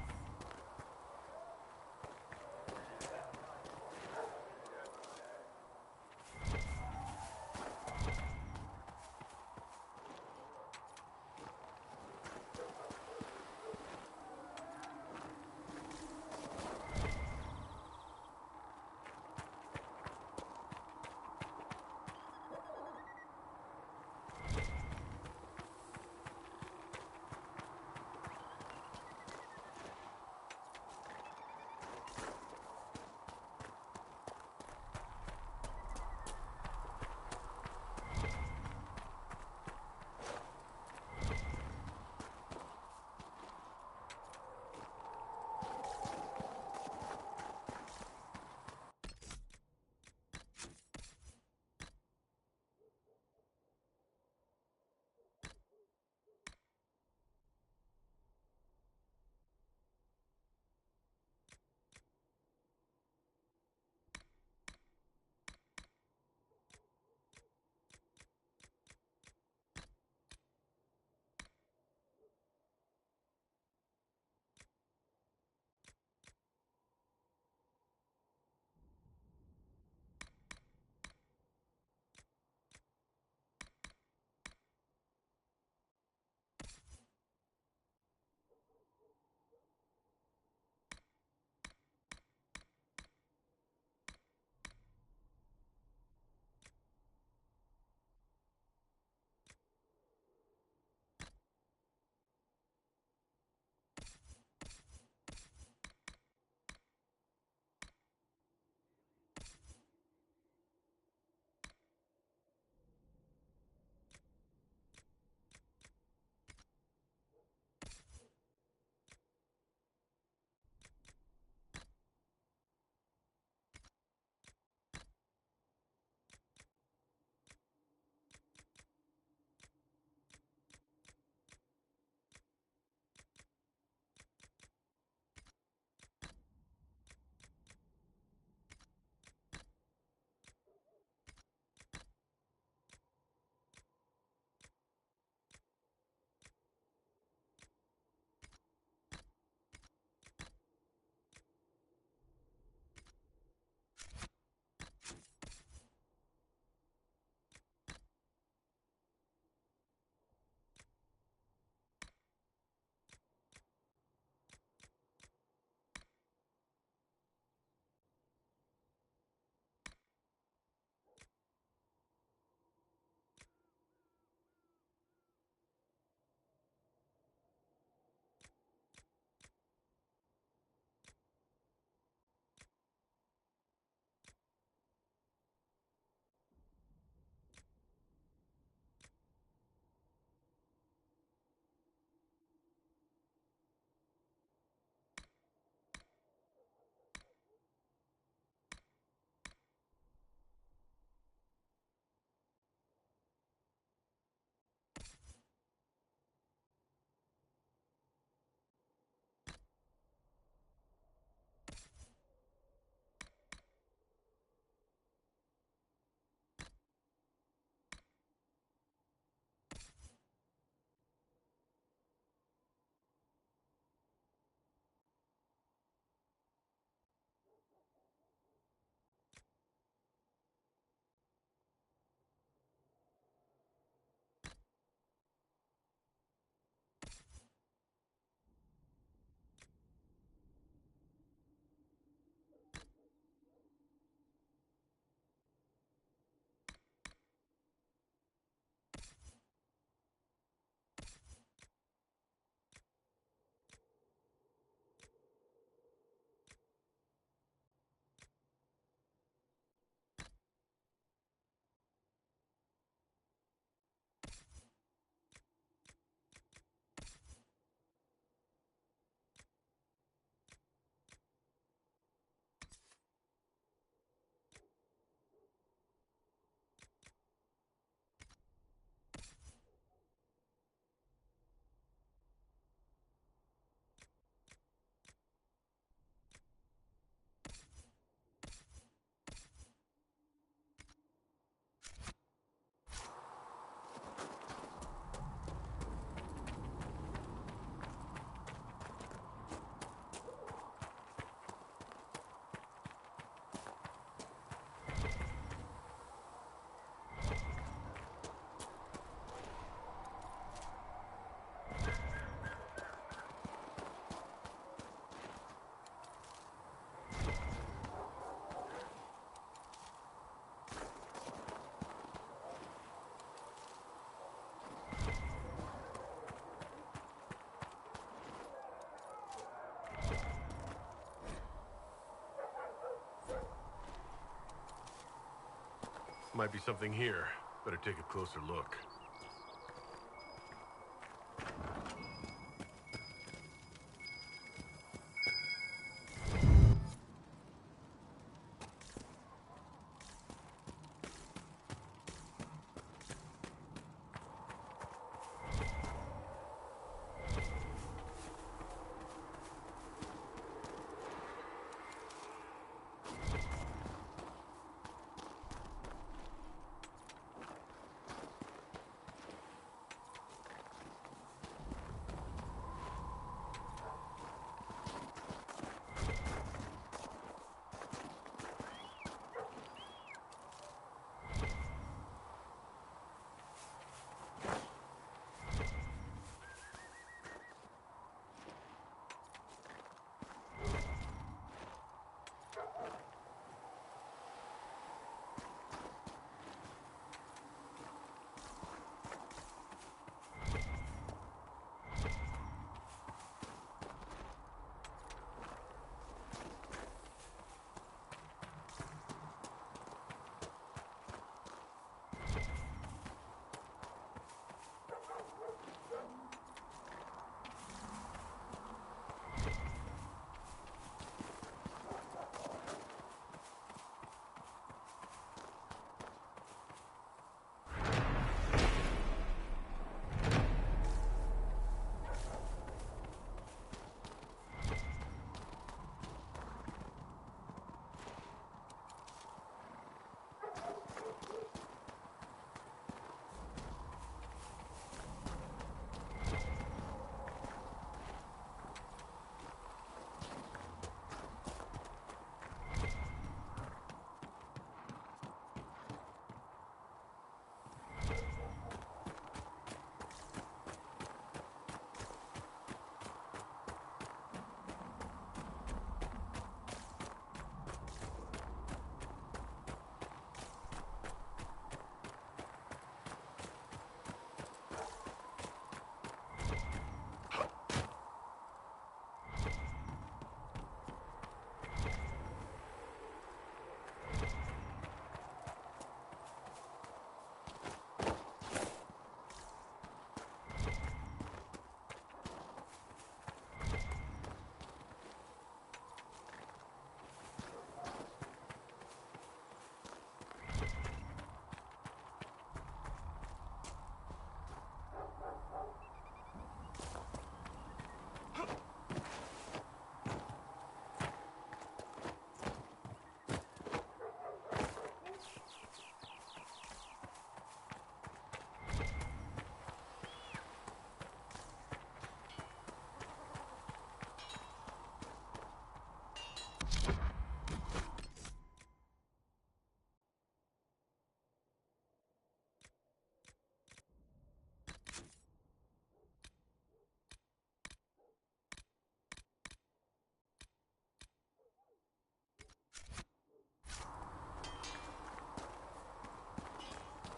Might be something here. Better take a closer look.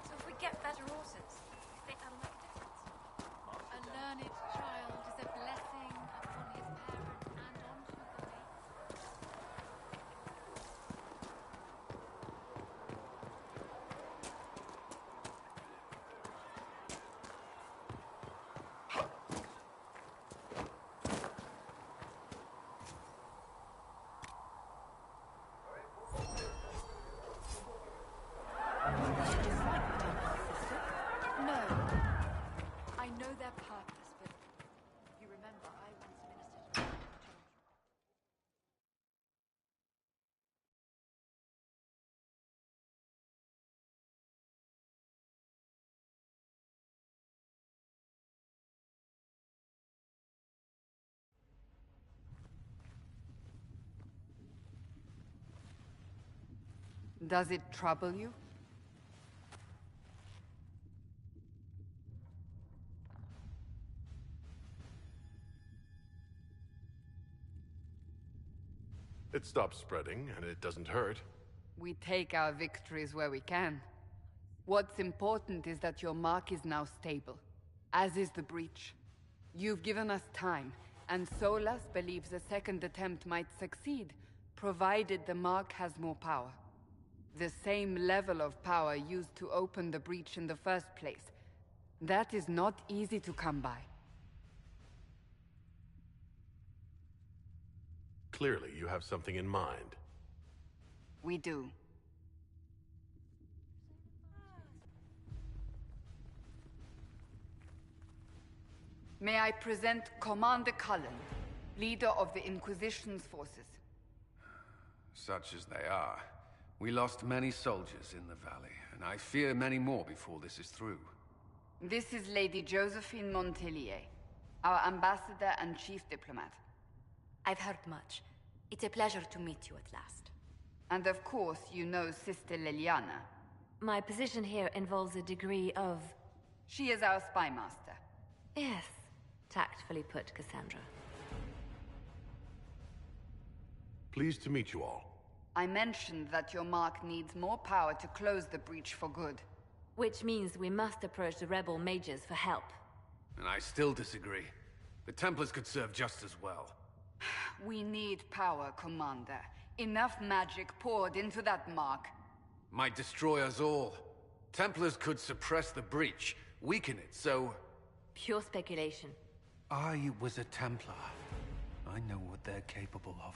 So if we get better horses, you think that'll make a difference? A learned child is a blessing upon his parent and onto the mate. No. I know their purpose, but you remember I once ministered to children. Does it trouble you? It stops spreading, and it doesn't hurt. We take our victories where we can. What's important is that your mark is now stable, as is the breach. You've given us time, and Solas believes a second attempt might succeed, provided the mark has more power. The same level of power used to open the breach in the first place. That is not easy to come by. Clearly, you have something in mind. We do. May I present Commander Cullen, leader of the Inquisition's forces. Such as they are. We lost many soldiers in the valley, and I fear many more before this is through. This is Lady Josephine Montelier, our ambassador and chief diplomat. I've heard much. It's a pleasure to meet you at last. And of course, you know Sister Liliana. My position here involves a degree of... She is our spy master. Yes, tactfully put, Cassandra. Pleased to meet you all. I mentioned that your mark needs more power to close the breach for good. Which means we must approach the rebel mages for help. And I still disagree. The Templars could serve just as well. We need power, Commander. Enough magic poured into that mark. Might destroy us all. Templars could suppress the breach, weaken it, so... Pure speculation. I was a Templar. I know what they're capable of.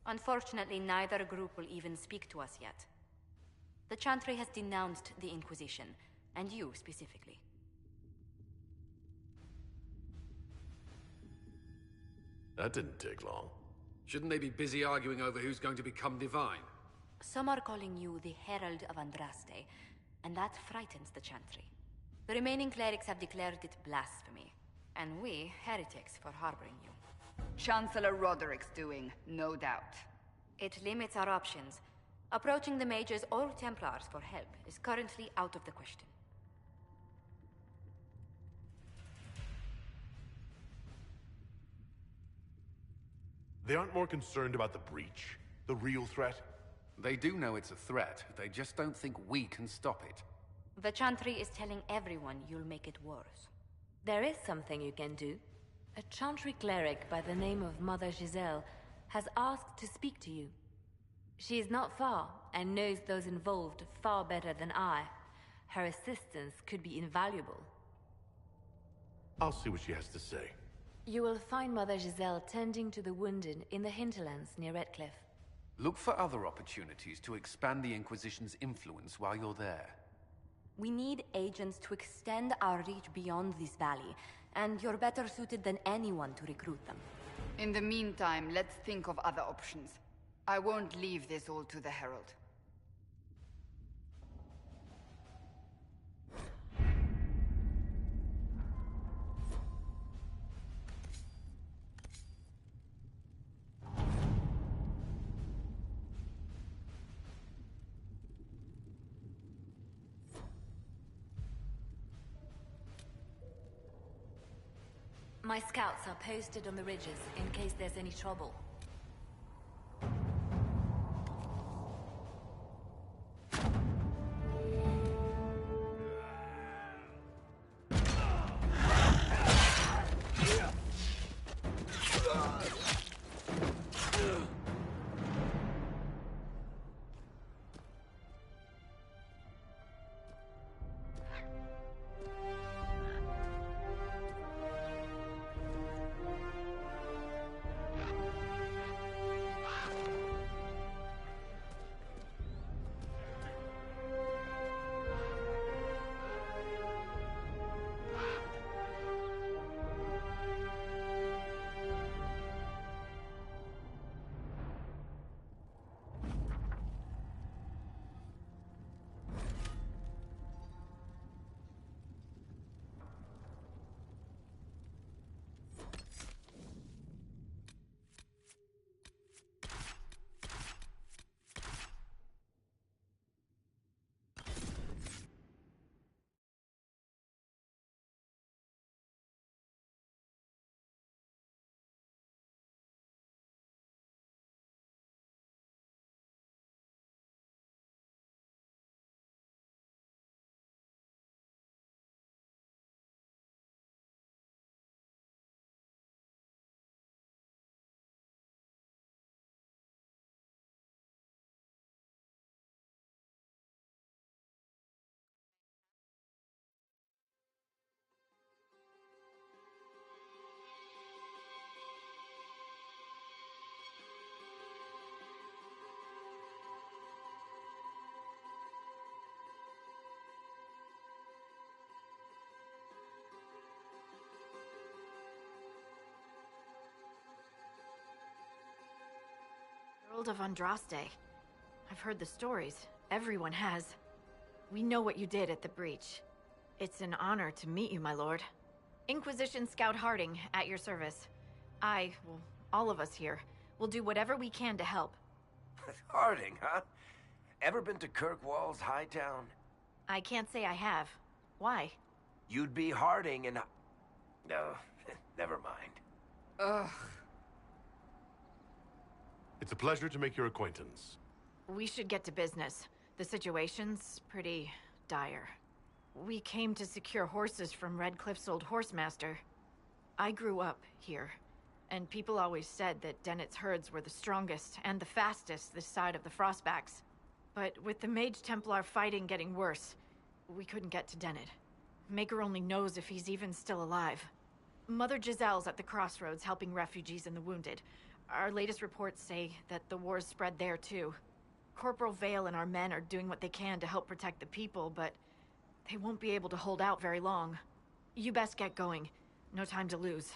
Unfortunately, neither group will even speak to us yet. The Chantry has denounced the Inquisition, and you specifically. That didn't take long. Shouldn't they be busy arguing over who's going to become divine? Some are calling you the Herald of Andraste, and that frightens the Chantry. The remaining clerics have declared it blasphemy, and we, heretics, for harboring you. Chancellor Roderick's doing, no doubt. It limits our options. Approaching the mages or Templars for help is currently out of the question. They aren't more concerned about the breach, the real threat? They do know it's a threat. They just don't think we can stop it. The Chantry is telling everyone you'll make it worse. There is something you can do. A Chantry cleric by the name of Mother Giselle has asked to speak to you. She is not far and knows those involved far better than I. Her assistance could be invaluable. I'll see what she has to say. You will find Mother Giselle tending to the wounded in the hinterlands near Redcliffe. Look for other opportunities to expand the Inquisition's influence while you're there. We need agents to extend our reach beyond this valley, and you're better suited than anyone to recruit them. In the meantime, let's think of other options. I won't leave this all to the Herald. My scouts are posted on the ridges in case there's any trouble. World of Andraste. I've heard the stories. Everyone has. We know what you did at the breach. It's an honor to meet you, my lord. Inquisition Scout Harding, at your service. Well, all of us here, will do whatever we can to help. Harding, huh? Ever been to Kirkwall's Hightown? I can't say I have. Why? You'd be Harding and... No, never mind. Ugh. It's a pleasure to make your acquaintance. We should get to business. The situation's pretty dire. We came to secure horses from Redcliffe's old horsemaster. I grew up here, and people always said that Dennett's herds were the strongest and the fastest this side of the Frostbacks. But with the Mage Templar fighting getting worse, we couldn't get to Dennett. Maker only knows if he's even still alive. Mother Giselle's at the crossroads helping refugees and the wounded. Our latest reports say that the war's spread there too. Corporal Vale and our men are doing what they can to help protect the people, but they won't be able to hold out very long. You best get going. No time to lose.